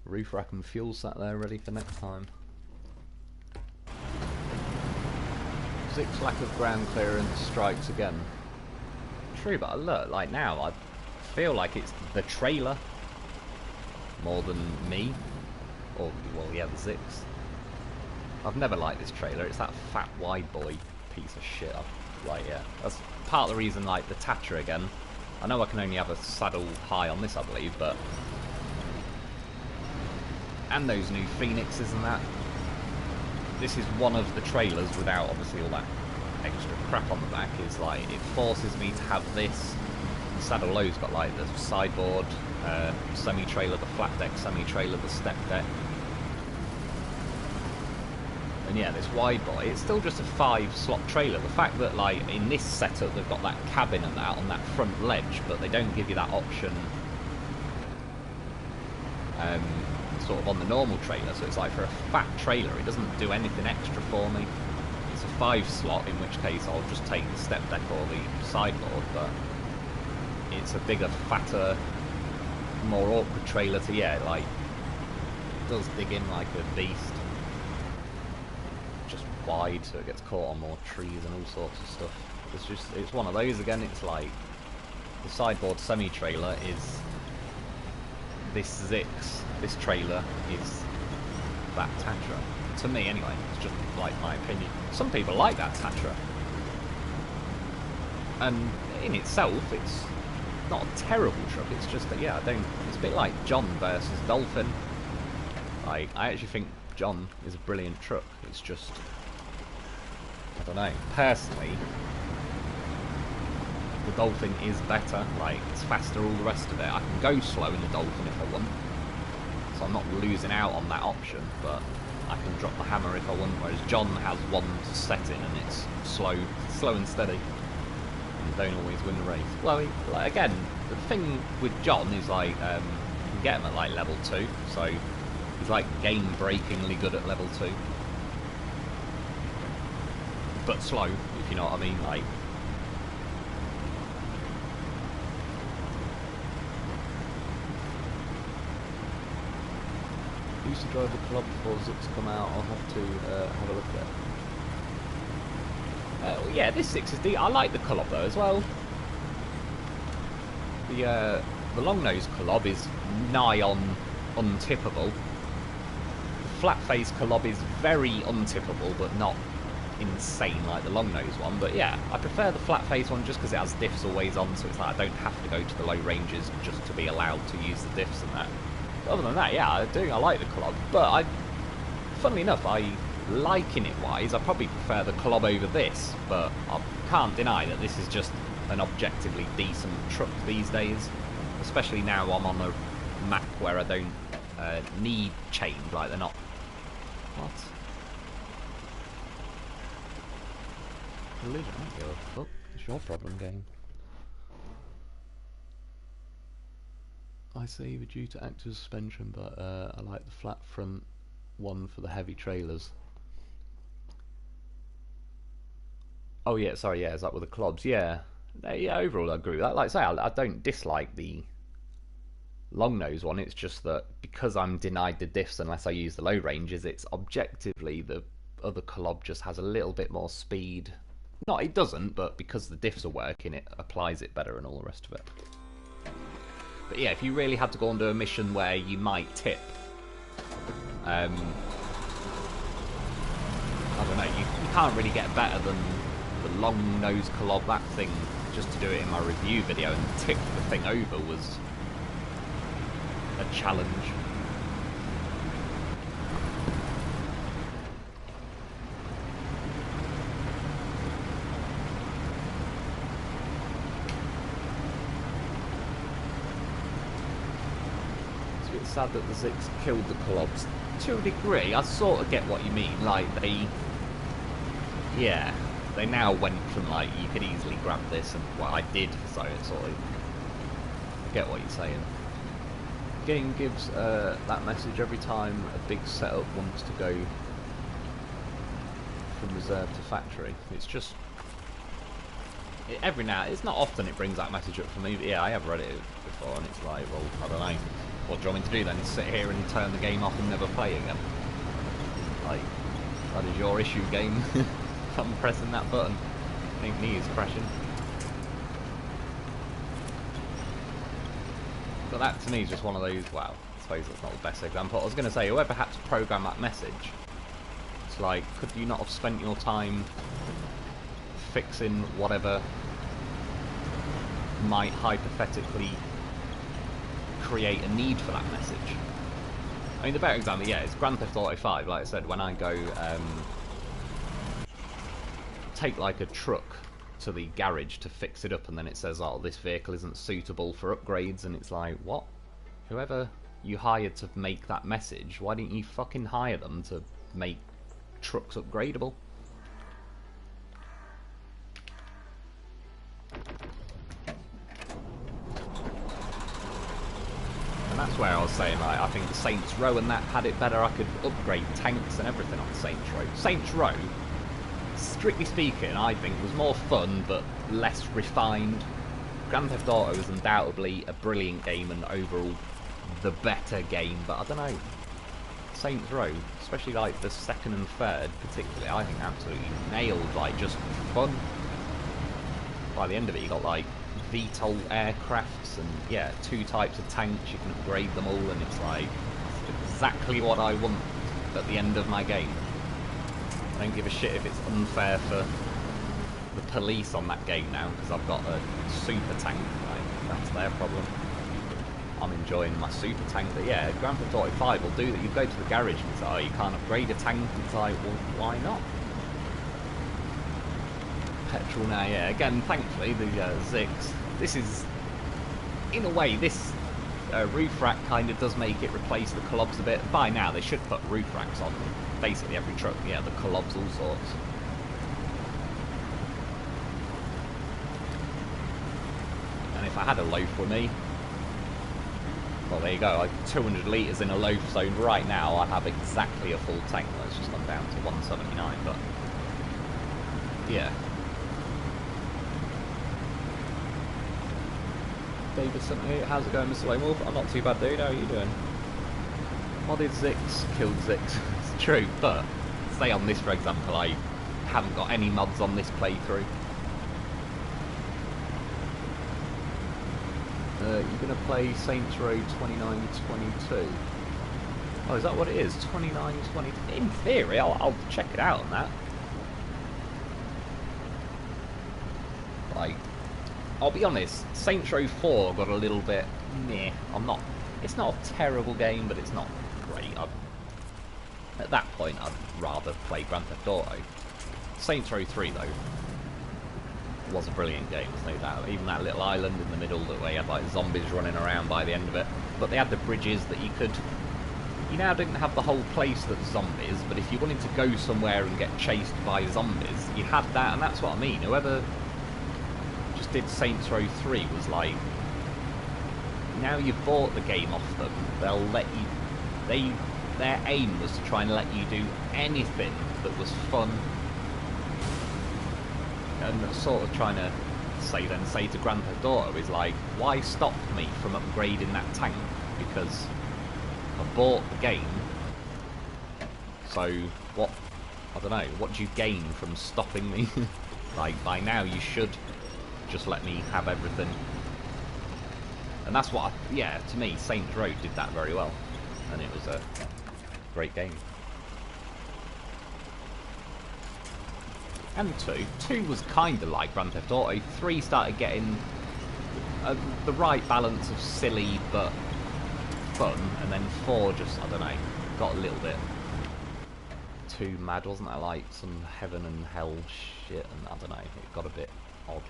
roof rack and fuel sat there ready for next time. 6 lack of ground clearance strikes again. True, but look, like now I feel like it's the trailer more than me. Or, well, yeah, the Zix. I've never liked this trailer, it's that fat wide boy piece of shit. Like, yeah, that's part of the reason, like, the Tatra again. I know I can only have a saddle high on this, I believe, but... And those new Phoenixes and that. This is one of the trailers without obviously all that extra crap on the back. Is like, it forces me to have this. The saddle low's got like the sideboard, semi-trailer, the flat deck semi-trailer, the step deck. And yeah, this wide body, it's still just a 5-slot trailer. The fact that, like, in this setup they've got that cabin and that on that front ledge, but they don't give you that option sort of on the normal trailer. So it's like, for a fat trailer, it doesn't do anything extra for me. It's a 5-slot, in which case I'll just take the step deck or the sideboard, but it's a bigger, fatter, more awkward trailer to, yeah, like, it does dig in like a beast. Just wide, so it gets caught on more trees and all sorts of stuff. It's one of those again. It's like, the sideboard semi-trailer is this Zix, this trailer is that Tatra. To me, anyway, it's just like my opinion. Some people like that Tatra, and in itself, it's not a terrible truck. It's just that, yeah, it's a bit like John versus Dolphin. Like, I actually think John is a brilliant truck. It's just, I don't know. Personally, the Dolphin is better. Like, it's faster, all the rest of it. I can go slow in the Dolphin if I want, so I'm not losing out on that option, but I can drop the hammer if I want, whereas John has one setting and it's slow and steady, and you don't always win the race. Well, like, again, the thing with John is, like, you can get him at, like, level 2, so he's, like, game-breakingly good at level 2. But slow, if you know what I mean, like... I used to drive the club before Zix come out. I'll have to have a look at it. Yeah, this 6 is decent. I like the Club though as well. The long nose Club is nigh on untippable. The flat face Club is very untippable, but not insane like the long nose one. But yeah, I prefer the flat face one just because it has diffs always on, so it's like I don't have to go to the low ranges just to be allowed to use the diffs and that. Other than that, yeah, I like the Club, but funnily enough, liking it wise, I probably prefer the Club over this, but I can't deny that this is just an objectively decent truck these days, especially now I'm on a map where I don't need change, like they're not... What? Collision? I don't give a fuck. It's your problem, game. I say we're due to active suspension, but I like the flat front one for the heavy trailers. Oh yeah, sorry, yeah, is that with the Clubs? Yeah. Yeah, overall I agree with that. Like I say, I don't dislike the long nose one, it's just that because I'm denied the diffs unless I use the low ranges, it's objectively the other Club just has a little bit more speed. Not, it doesn't, but because the diffs are working, it applies it better and all the rest of it. But yeah, if you really had to go on to a mission where you might tip, I don't know, you can't really get better than the long nose Club. That thing, just to do it in my review video and tip the thing over was a challenge. Sad that the Zix killed the Clubs. To a degree, I sort of get what you mean. Like, they now went from, like, you could easily grab this, and what I did, so it's sort of, I get what you're saying. Game gives that message every time a big setup wants to go from reserve to factory. It's just, every now, it's not often it brings that message up for me, but yeah, I have read it before, and it's like, well, I don't know. What do you want me to do then? Sit here and turn the game off and never play again? Like, that is your issue, game. I'm pressing that button. I think me is crashing. But that to me is just one of those, well, I suppose that's not the best example. I was going to say, whoever had to program that message, it's like, could you not have spent your time fixing whatever might hypothetically create a need for that message? I mean, the better example, yeah, it's Grand Theft Auto 5. Like I said, when I go take like a truck to the garage to fix it up, and then it says, oh, this vehicle isn't suitable for upgrades, and it's like, what? Whoever you hired to make that message, why didn't you fucking hire them to make truck's upgradable. And that's where I was saying, like, I think the Saints Row and that had it better. I could upgrade tanks and everything on Saints Row. Saints Row, strictly speaking, I think was more fun but less refined. Grand Theft Auto is undoubtedly a brilliant game and overall the better game, but I don't know. Saints Row, especially like the second and third particularly, I think absolutely nailed, like, just fun. By the end of it you got like VTOL aircrafts and yeah, 2 types of tanks, you can upgrade them all, and it's like exactly what I want at the end of my game. I don't give a shit if it's unfair for the police on that game now because I've got a super tank, like, that's their problem. I'm enjoying my super tank, but yeah, Grand Theft Auto 5 will do that. You go to the garage and it's like, oh, you can't upgrade a tank, it's like, well, why not? Petrol now, yeah, again, thankfully, the Zix, this is, in a way, this roof rack kind of does make it replace the Collobs a bit. By now, they should put roof racks on basically every truck, yeah, the Collobs, all sorts. And if I had a loaf with me, well, there you go, like 200 litres in a loaf, so right now I have exactly a full tank. Well, it's just gone down to 179, but yeah. David 78, how's it going, Mr. Lone Wolf? I'm not too bad, dude, how are you doing? Modded Zix, killed Zix. It's true, but say on this, for example, I haven't got any mods on this playthrough. You're going to play Saints Row 2922. Oh, is that what it is? 2922. In theory, I'll check it out on that. Like, I'll be honest, Saints Row 4 got a little bit meh. It's not a terrible game, but it's not great. At that point, I'd rather play Grand Theft Auto. Saints Row 3, though, was a brilliant game, there's no doubt. Even that little island in the middle that we had like zombies running around by the end of it. But they had the bridges that you could... You now didn't have the whole place that's zombies, but if you wanted to go somewhere and get chased by zombies, you had that, and that's what I mean. Whoever just did Saints Row 3 was like... Now you've bought the game off them, they'll let you... Their aim was to try and let you do anything that was fun. And sort of trying to say to Grand Theft Auto is like, why stop me from upgrading that tank? Because I bought the game, so what, I don't know, what do you gain from stopping me? Like, by now you should just let me have everything. And that's what, yeah, to me, Saints Row did that very well. And it was a great game. And 2 was kind of like Grand Theft Auto. 3 started getting the right balance of silly but fun, and then 4 just, I don't know, got a little bit too mad, wasn't there? Like some heaven and hell shit, and I don't know, it got a bit odd.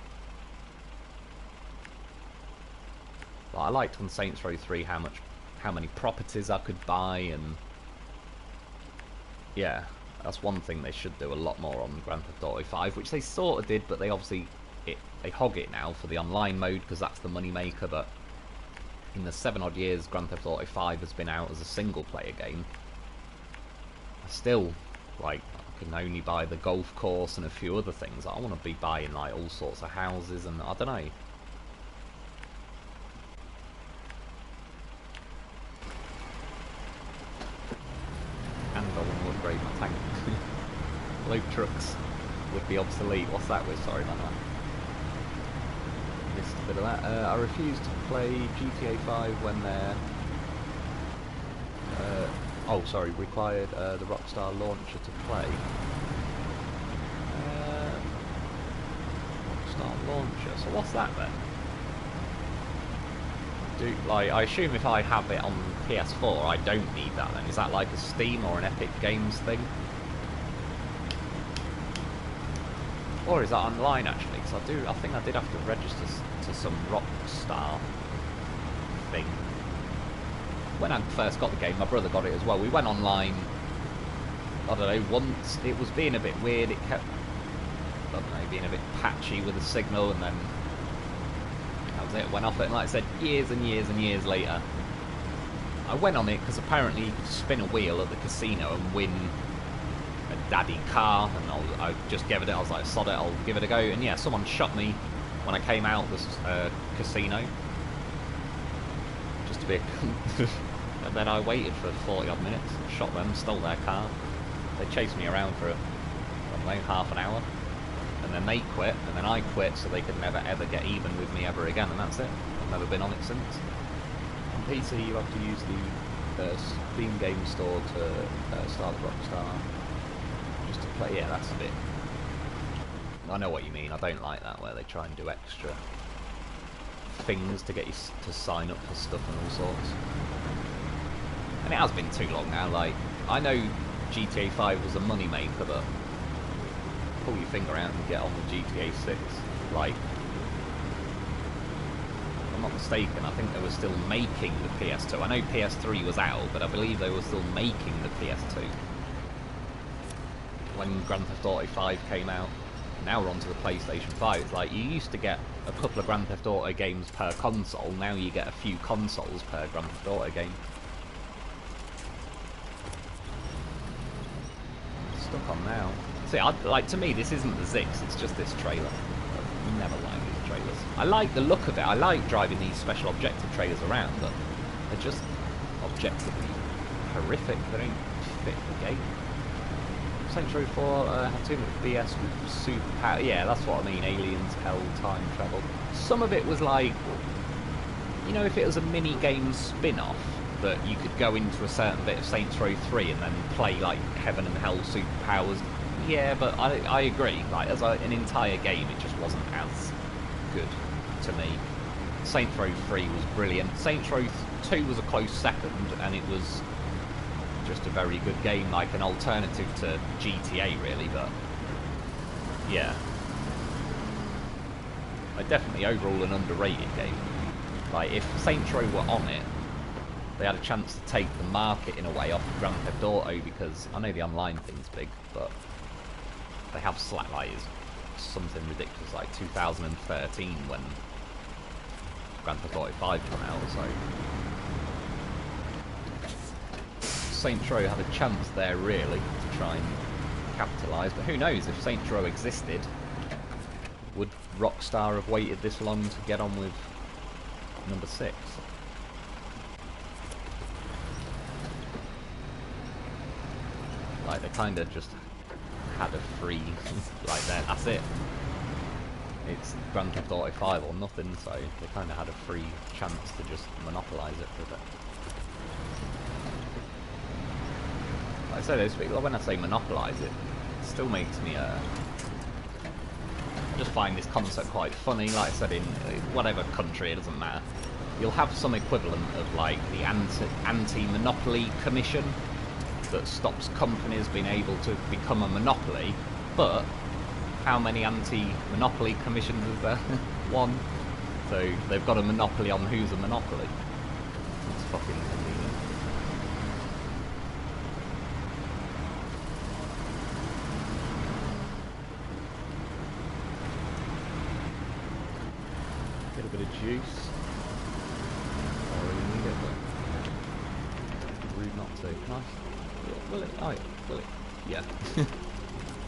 But I liked on Saints Row 3 how many properties I could buy, and yeah. That's one thing they should do a lot more on Grand Theft Auto 5, which they sort of did, but they obviously they hog it now for the online mode because that's the money maker. But in the 7 odd years Grand Theft Auto 5 has been out as a single player game, I still, like, I can only buy the golf course and a few other things. I want to be buying like all sorts of houses, and I don't know. And I want to upgrade my tank. Load trucks would be obsolete. What's that with? Sorry about that. Missed a bit of that. I refuse to play GTA 5 when they're... oh, sorry, required the Rockstar launcher to play. Rockstar launcher. So what's that then? Like, I assume if I have it on PS4, I don't need that then. Is that like a Steam or an Epic Games thing? Or is that online actually? Because I think I did have to register to some Rockstar thing. When I first got the game, my brother got it as well. We went online I don't know, once it was being a bit weird, it kept, I don't know, being a bit patchy with the signal, and then that was it, went off it, and like I said, years and years and years later, I went on it because apparently you could spin a wheel at the casino and win a daddy car, and I just gave it, I was like, sod it, I'll give it a go, and yeah, someone shot me when I came out this casino, just a bit, and then I waited for 40 odd minutes, shot them, stole their car, they chased me around for, I don't know, half an hour, and then they quit, and then I quit, so they could never ever get even with me ever again, and that's it. I've never been on it since. On PC you have to use the Steam Game Store to start the Rockstar, just to play, yeah, that's a bit, I know what you mean, I don't like that, where they try and do extra things to get you to sign up for stuff and all sorts. And it has been too long now, like, I know GTA 5 was a money maker, but pull your finger out and get on with GTA 6. Like, if I'm not mistaken, I think they were still making the PS2. I know PS3 was out, but I believe they were still making the PS2 when Grand Theft Auto 5 came out. Now we're on to the PlayStation 5. It's like, you used to get a couple of Grand Theft Auto games per console, now you get a few consoles per Grand Theft Auto game. Stuck on now. See, like, to me, this isn't the Zix, it's just this trailer. I never like these trailers. I like the look of it, I like driving these special objective trailers around, but they're just objectively horrific. They don't fit the game. Saints Row 4 had too much BS with superpower. Yeah, that's what I mean. Aliens, hell, time travel. Some of it was like, you know, if it was a mini game spin-off that you could go into a certain bit of Saints Row 3 and then play like heaven and hell superpowers. Yeah, but I agree. Like, as an entire game, it just wasn't as good to me. Saints Row 3 was brilliant. Saints Row 2 was a close second, and it was just a very good game, like an alternative to GTA really, but yeah. Like, definitely overall an underrated game. Like, if Saints Row were on it, they had a chance to take the market in a way off of Grand Theft Auto, because I know the online thing's big, but they have like it's something ridiculous like 2013 when Grand Theft Auto 5 came out, so Saints Row had a chance there really to try and capitalise, but who knows, if Saints Row existed, would Rockstar have waited this long to get on with number 6? Like, they kind of just had a free, like, that's it. It's Grand Theft Auto 5 or nothing, so they kind of had a free chance to just monopolise it for a bit. Like I say, those people, when I say monopolise it, it still makes me, I just find this concept quite funny. Like I said, in whatever country, it doesn't matter, you'll have some equivalent of like the anti-monopoly commission that stops companies being able to become a monopoly, but how many anti-monopoly commissions is there? One. So they've got a monopoly on who's a monopoly. It's fucking convenient. Get a bit of juice. I really need it, but rude not to. Nice. Will it? Oh, will it? Yeah.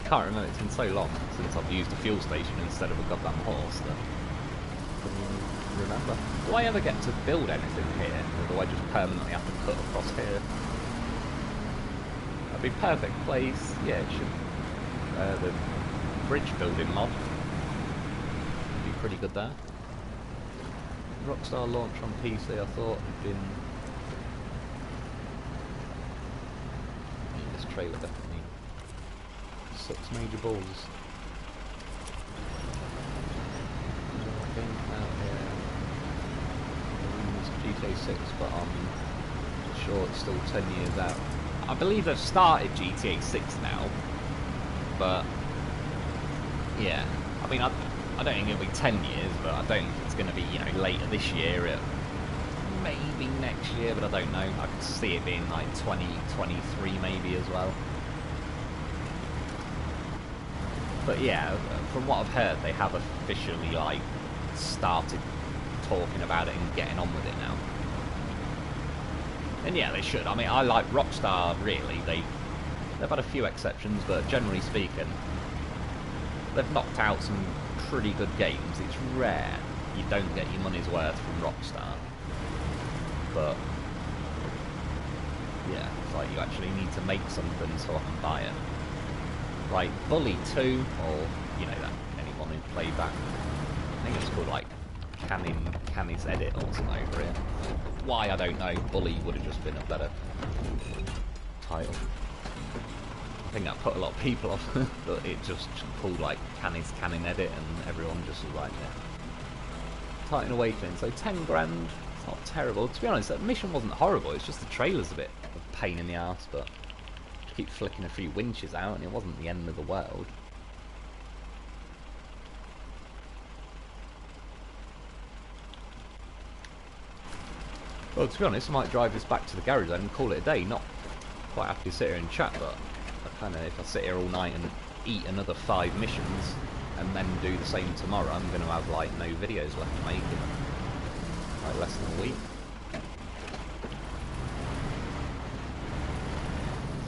Can't remember, it's been so long since I've used a fuel station instead of a goddamn horse that I couldn't even remember. Do I ever get to build anything here, or do I just permanently have to cut across here? That'd be a perfect place. Yeah, it should. The bridge building mod would be pretty good there. Rockstar launch on PC, I thought had been... This trailer definitely sucks major balls. Game out here. GTA 6, but I'm sure it's still 10 years out. I believe they've started GTA 6 now, but yeah. I mean, I don't think it'll be 10 years, but I don't think it's going to be, you know, later this year. Maybe next year, but I don't know. I could see it being like 2023 maybe as well. But yeah, from what I've heard, they have officially like started talking about it and getting on with it now. And yeah, they should. I mean, I like Rockstar, really. They've had a few exceptions, but generally speaking, they've knocked out some pretty good games. It's rare you don't get your money's worth from Rockstar. But yeah, it's like you actually need to make something so I can buy it. Like Bully 2, or, you know, that anyone who played that, I think it's called like Canis Edit or something over here. Why, I don't know. Bully would have just been a better title. I think that put a lot of people off, but it just called like Canis Canin Edit, and everyone just was like, yeah. Titan Awakening, so 10 grand, it's not terrible. To be honest, that mission wasn't horrible, it's just the trailer's a bit of a pain in the arse, but just keep flicking a few winches out and it wasn't the end of the world. Well, to be honest, I might drive this back to the garage then and call it a day. Not quite happy to sit here and chat, but I kind of, if I sit here all night and eat another 5 missions and then do the same tomorrow, I'm going to have like no videos left to make in like less than a week.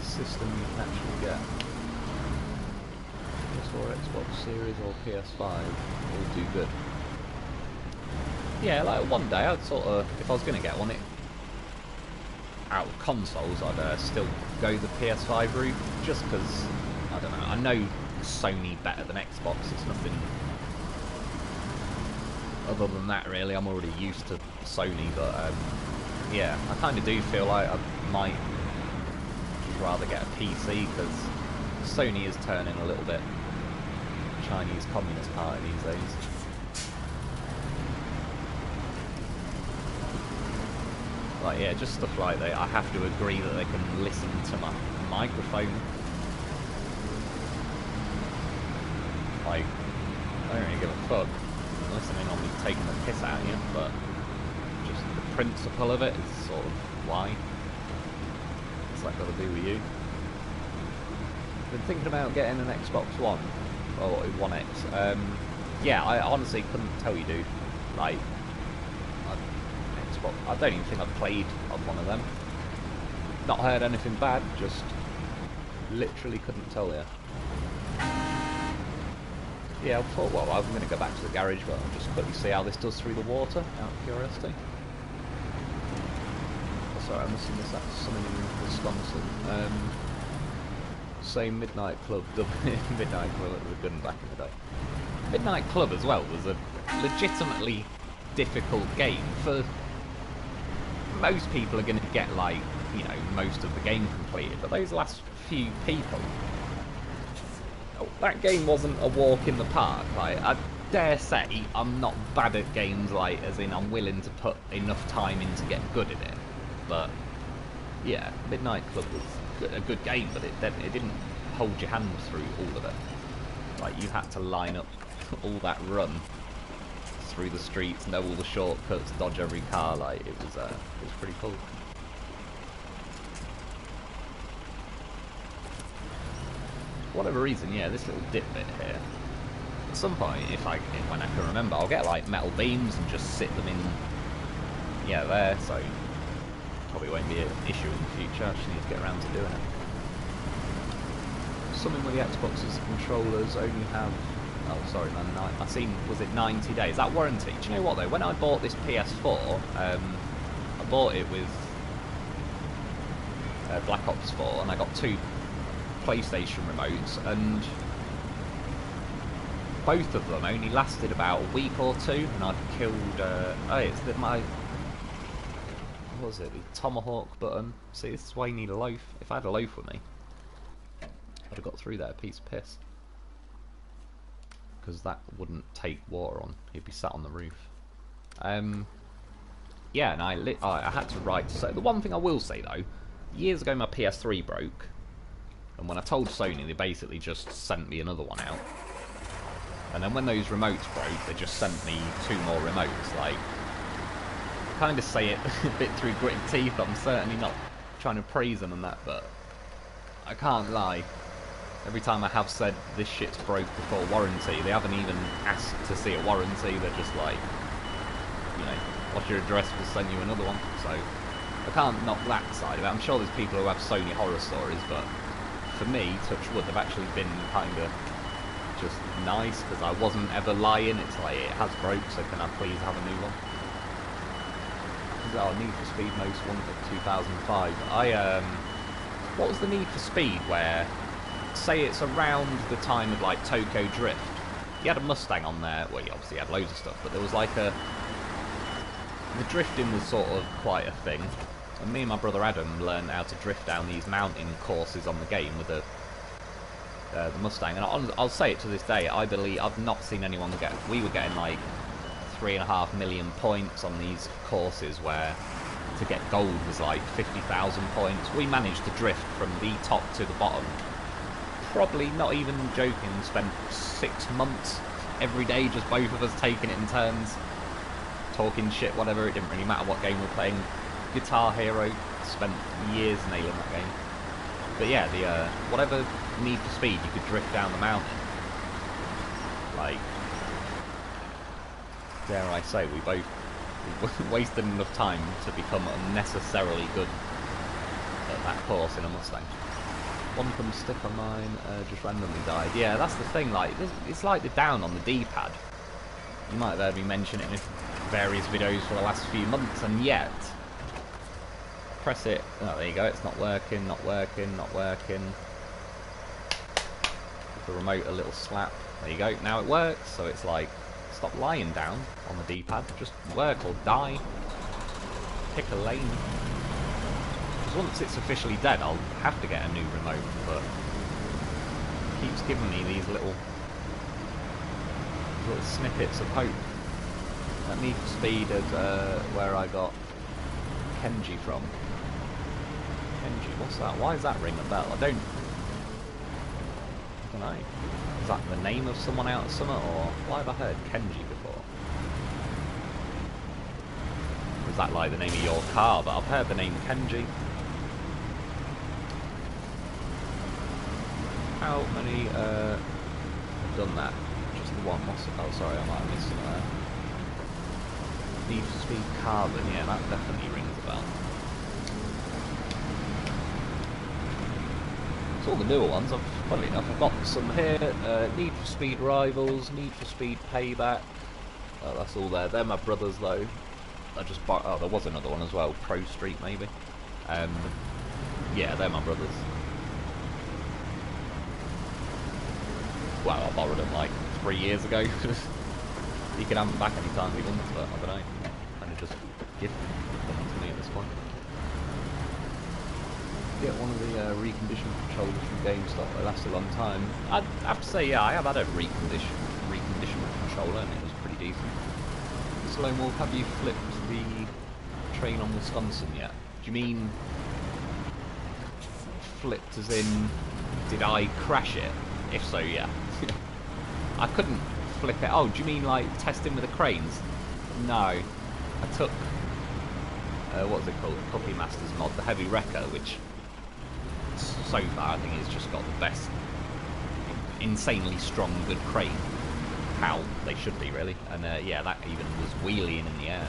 System you can actually get. PS4, Xbox Series or PS5 will do good. Yeah, like one day I'd sort of, if I was going to get one, out of consoles, I'd still go the PS5 route, just because, I don't know, I know Sony better than Xbox, it's nothing other than that really. I'm already used to Sony, but yeah, I kind of do feel like I might rather get a PC, because Sony is turning a little bit Chinese Communist Party these days. Like, yeah, just stuff like that. I have to agree that they can listen to my microphone. Like, I don't really give a fuck listening on me taking the piss out of you, but just the principle of it is sort of why. What's that got to do with you? Been thinking about getting an Xbox One, or One X. Yeah, I honestly couldn't tell you, dude. Like, I don't even think I've played on one of them. Not heard anything bad, just literally couldn't tell you. Yeah, I thought, well, I'm going to go back to the garage, but I'll just quickly see how this does through the water, out of curiosity. Oh, sorry, I must have missed that. Something in Wisconsin. Same Midnight Club, Midnight Club, it was a good one back in the day. Midnight Club as well was a legitimately difficult game. For most people are going to get, like, you know, most of the game completed, but those last few people, that game wasn't a walk in the park. Like, I dare say I'm not bad at games, like, as in I'm willing to put enough time in to get good at it, but yeah, Midnight Club was a good game, but it didn't hold your hand through all of it. Like, you had to line up all that run through the streets, know all the shortcuts, dodge every car. Like, it was pretty cool. For whatever reason, yeah, this little dip bit here, at some point, when I can remember, I'll get like metal beams and just sit them in, yeah, there, so probably won't be an issue in the future. I just need to get around to doing it. Something with the Xbox's controllers only have, oh sorry man, I seen, was it 90 days? That warranty. Do you know what though? When I bought this PS4, I bought it with Black Ops 4, and I got 2 PlayStation remotes, and both of them only lasted about a week or 2, and I'd killed, oh, it's my, what was it, the Tomahawk button. See, this is why you need a loaf. If I had a loaf with me, I'd have got through there, a piece of piss. Because that wouldn't take water on, he'd be sat on the roof. Yeah, and I had to write. So the one thing I will say though, years ago my PS3 broke, and when I told Sony, they basically just sent me another one out. And then when those remotes broke, they just sent me 2 more remotes. Like, kind of say it a bit through gritted teeth. I'm certainly not trying to praise them and that, but I can't lie. Every time I have said this shit's broke before warranty, they haven't even asked to see a warranty. They're just like, you know, what's your address? We'll send you another one. So I can't knock that side of it. I'm sure there's people who have Sony horror stories, but for me, touch wood, they've actually been kind of just nice, because I wasn't ever lying. It's like, it has broke, so can I please have a new one? Oh, Need for Speed Most Wanted 2005. What was the Need for Speed where, say it's around the time of like Tokyo Drift, he had a Mustang on there. Well, he obviously had loads of stuff, but there was like the drifting was sort of quite a thing. And me and my brother Adam learned how to drift down these mountain courses on the game with the Mustang. And I'll say it to this day, I believe I've not seen anyone get. We were getting like 3.5 million points on these courses where to get gold was like 50,000 points. We managed to drift from the top to the bottom. Probably, not even joking, spent 6 months every day, just both of us taking it in turns, talking shit, whatever. It didn't really matter what game we were playing. Guitar Hero, spent years nailing that game. But yeah, the whatever Need for Speed, you could drift down the mountain. Like, dare I say, we both wasted enough time to become unnecessarily good at that course in a Mustang. One from stick on mine just randomly died. Yeah, that's the thing, like, it's like the down on the D-pad. You might have heard me mention it in various videos for the last few months, and yet, press it, oh, there you go, it's not working, not working, not working. Give the remote a little slap, there you go, now it works, so it's like, stop lying down on the D-pad, just work or die. Pick a lane. Because once it's officially dead, I'll have to get a new remote, but it keeps giving me these little snippets of hope. That Need for Speed is where I got Kenji from. Kenji, what's that? Why does that ring a bell? I don't know. Is that the name of someone out of summer, or why have I heard Kenji before? Is that like the name of your car? But I've heard the name Kenji. How many have done that? Just the one. Oh, sorry, I might have missed it there. Need for Speed Carbon, yeah, that definitely rings a bell. All the newer ones, funnily enough, I've got some here. Need for Speed Rivals, Need for Speed Payback. Oh, that's all there. They're my brothers, though. I just bought. Oh, there was another one as well. Pro Street, maybe. Yeah, they're my brothers. Well, I borrowed them like 3 years ago. You can have them back anytime he wants, but I don't know. Kind of just give them to me at this point. Get one of the reconditioned controllers from GameStop. They last a long time. I'd have to say, yeah, I have had a reconditioned controller, and it was pretty decent. Lone Wolf, have you flipped the train on Wisconsin yet? Do you mean flipped as in, did I crash it? If so, yeah. I couldn't flip it. Oh, do you mean like testing with the cranes? No. I took, what was it called? Puppy Masters mod, the Heavy Wrecker, which so far I think it's just got the best, insanely strong, good crane. How they should be, really. And yeah, that even was wheeling in the air.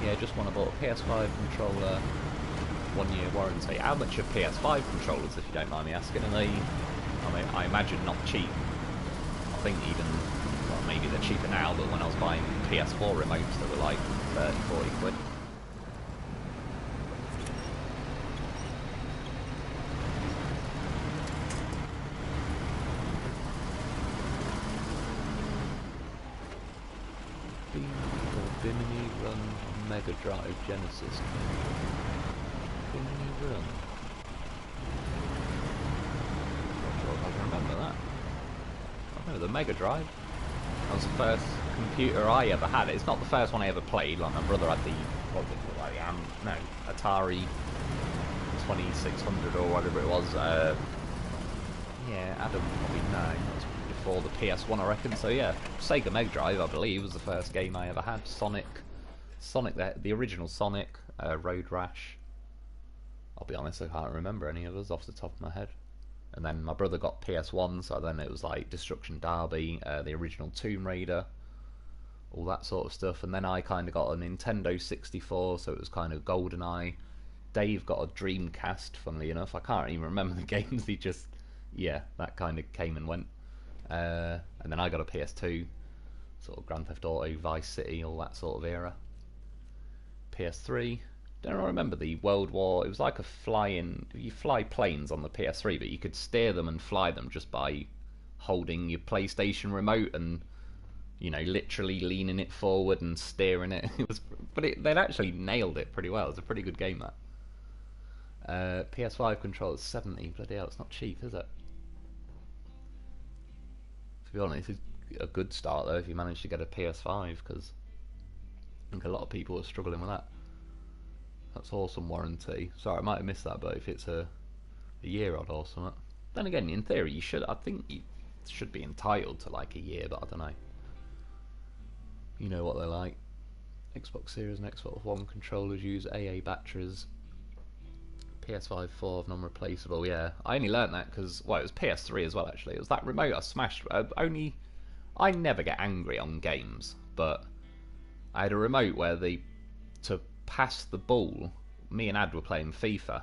Yeah, just want to bought a PS5 controller, 1 year warranty. How much are PS5 controllers, if you don't mind me asking? Are they, I mean, I imagine not cheap. I think even, well, maybe they're cheaper now, but when I was buying PS4 remotes, they were like 30, 40 quid. Bimini Run Mega Drive Genesis. Bimini Run. Not sure if I can remember that. I remember the Mega Drive. That was the first computer I ever had. It's not the first one I ever played. Like my brother had the, what was it, like no, Atari 2600 or whatever it was. Yeah, Adam probably no. That was before the PS1, I reckon. So yeah, Sega Mega Drive, I believe, was the first game I ever had. Sonic, the original Sonic, Road Rash. I'll be honest, I can't remember any of those off the top of my head. And then my brother got PS1, so then it was like Destruction Derby, the original Tomb Raider, all that sort of stuff. And then I kind of got a Nintendo 64, so it was kind of GoldenEye. Dave got a Dreamcast, funnily enough. I can't even remember the games. He just, yeah, that kind of came and went. And then I got a PS2, sort of Grand Theft Auto, Vice City, all that sort of era. PS3, don't remember the World War. It was like a flying. You fly planes on the PS3, but you could steer them and fly them just by holding your PlayStation remote and, you know, literally leaning it forward and steering it. It was, but they'd actually nailed it pretty well. It was a pretty good game, that. PS5 controllers 70. Bloody hell, it's not cheap, is it? To be honest, it's a good start though if you manage to get a PS5, because I think a lot of people are struggling with that. That's awesome warranty. Sorry, I might have missed that, but if it's a year odd or something. Then again, in theory, you should. I think you should be entitled to like a year, but I don't know. You know what they're like. Xbox Series and Xbox One controllers use AA batteries. PS5 4 of non-replaceable. Yeah, I only learnt that because, well, it was PS3 as well. Actually, it was that remote I smashed. I never get angry on games, but I had a remote where to pass the ball, me and Ad were playing FIFA,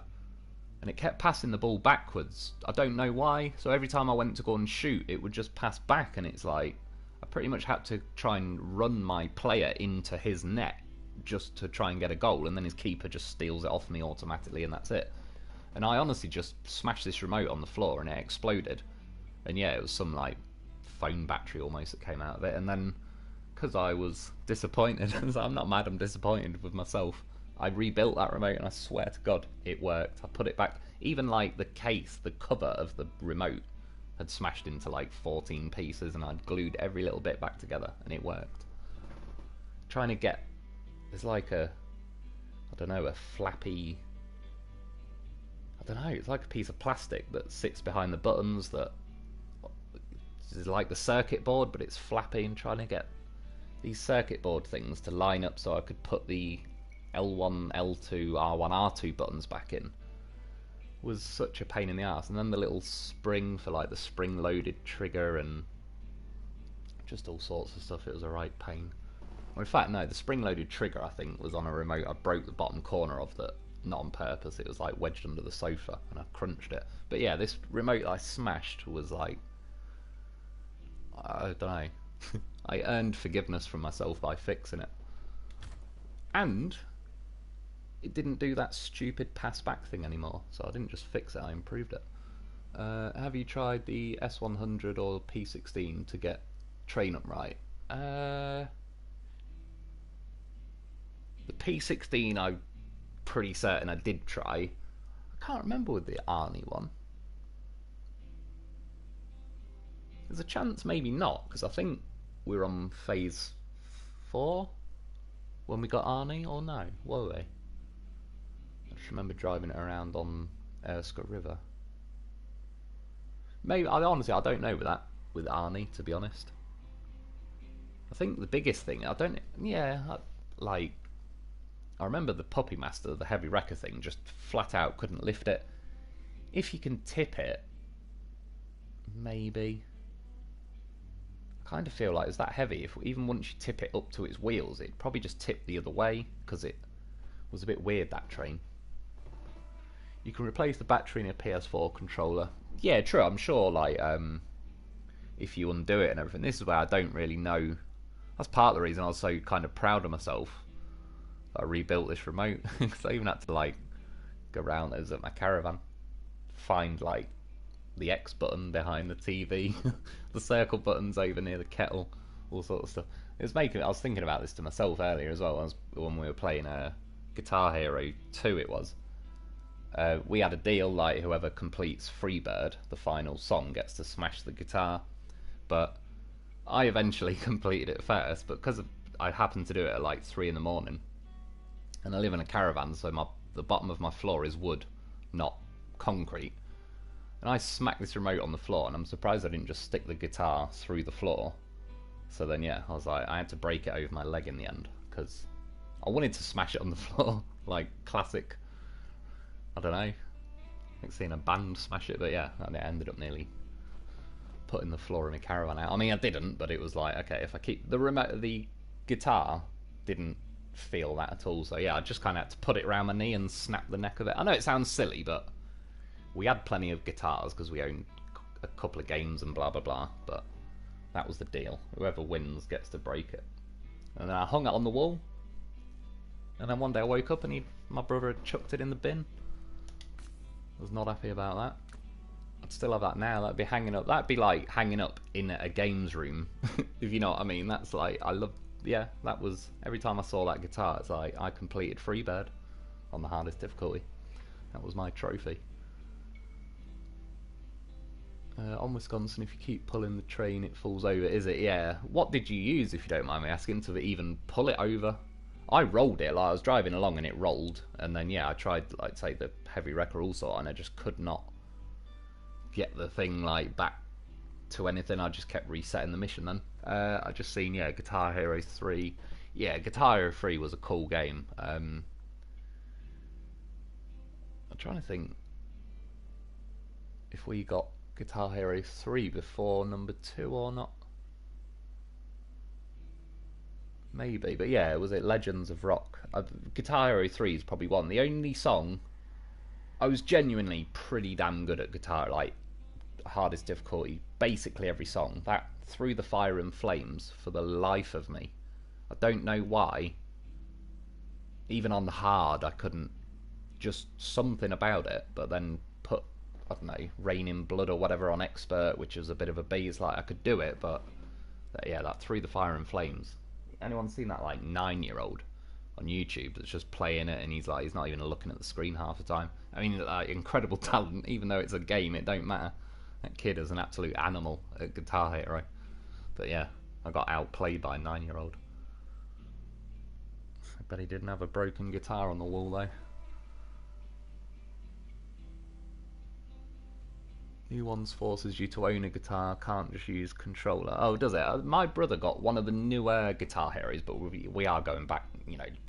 and it kept passing the ball backwards. I don't know why. So every time I went to go and shoot, it would just pass back, and it's like I pretty much had to try and run my player into his net just to try and get a goal, and then his keeper just steals it off me automatically, and that's it. And I honestly just smashed this remote on the floor, and it exploded. And yeah, it was some like phone battery almost that came out of it. And then, because I was disappointed, I'm not mad, I'm disappointed with myself, I rebuilt that remote, and I swear to God, it worked. I put it back, even like the case, the cover of the remote had smashed into like 14 pieces, and I'd glued every little bit back together, and it worked. Trying to get, there's like a, I don't know, a flappy, I don't know, it's like a piece of plastic that sits behind the buttons that is like the circuit board, but it's flappy, and trying to get these circuit board things to line up so I could put the L1, L2, R1, R2 buttons back in was such a pain in the ass. And then the little spring for like the spring-loaded trigger and just all sorts of stuff, it was a right pain. Well, in fact, no, the spring-loaded trigger I think was on a remote I broke the bottom corner of, that not on purpose, it was like wedged under the sofa and I crunched it. But yeah, this remote I smashed was like, I don't know, I earned forgiveness from myself by fixing it. And it didn't do that stupid pass back thing anymore, so I didn't just fix it, I improved it. Have you tried the S100 or P16 to get train up right? The P16 I'm pretty certain I did try. I can't remember with the Arnie one. There's a chance maybe not, because I think we were on phase 4 when we got Arnie, or no, were we? I just remember driving it around on Erskine River. Maybe, honestly, I don't know with Arnie, to be honest. I think the biggest thing, I remember the Puppy Master, the Heavy Wrecker thing, just flat out couldn't lift it. If you can tip it, maybe. I kind of feel like it's that heavy. If even once you tip it up to its wheels, it'd probably just tip the other way, because it was a bit weird, that train. You can replace the battery in a PS4 controller. Yeah, true. I'm sure, like, if you undo it and everything. This is where I don't really know. That's part of the reason I was so kind of proud of myself that I rebuilt this remote. Because I even had to, like, go around as at my caravan, find, like, the X button behind the TV, the circle buttons over near the kettle, all sorts of stuff. It was making. I was thinking about this to myself earlier as well, when we were playing Guitar Hero 2. It was. We had a deal, like whoever completes Freebird, the final song, gets to smash the guitar. But I eventually completed it first, but because I happened to do it at like 3 in the morning, and I live in a caravan, so the bottom of my floor is wood, not concrete. And I smacked this remote on the floor, and I'm surprised I didn't just stick the guitar through the floor. So then, yeah, I was like, I had to break it over my leg in the end, because I wanted to smash it on the floor, like classic, I don't know, like seeing a band smash it, but yeah, and it ended up nearly putting the floor of my caravan out. I mean, I didn't, but it was like, okay, if I keep the remote, the guitar didn't feel that at all. So yeah, I just kind of had to put it around my knee and snap the neck of it. I know it sounds silly, but we had plenty of guitars because we owned a couple of games and blah blah blah. But that was the deal. Whoever wins gets to break it. And then I hung it on the wall. And then one day I woke up and my brother had chucked it in the bin. I was not happy about that. I'd still have that now. That'd be hanging up. That'd be like hanging up in a games room, if you know what I mean. That's like, I love. Yeah, that was, every time I saw that guitar, it's like I completed Freebird on the hardest difficulty. That was my trophy. On Wisconsin, if you keep pulling the train, it falls over. Is it? Yeah. What did you use, if you don't mind me asking, to even pull it over? I rolled it. Like, I was driving along and it rolled, and then yeah, I tried like take the heavy wrecker also, and I just could not get the thing like back to anything. I just kept resetting the mission then. I just seen, yeah, Guitar Hero 3. Yeah, Guitar Hero 3 was a cool game. I'm trying to think if we got Guitar Hero 3 before number 2 or not. Maybe, but yeah, was it Legends of Rock? Guitar Hero 3 is probably one. The only song, I was genuinely pretty damn good at guitar, like hardest difficulty, basically every song. That Through the Fire and Flames, for the life of me, I don't know why, even on the hard I couldn't, just something about it. But then put, I don't know, Rain in Blood or whatever on expert, which was a bit of a beast, like I could do it, but yeah, that Through the Fire and Flames. Anyone seen that like 9-year-old on YouTube that's just playing it and he's not even looking at the screen half the time? I mean, incredible talent. Even though it's a game, it don't matter. That kid is an absolute animal at Guitar Hero. But yeah, I got outplayed by a 9-year-old. I bet he didn't have a broken guitar on the wall though. New ones forces you to own a guitar, can't just use controller. Oh, does it? My brother got one of the newer Guitar Heroes, but we are going back,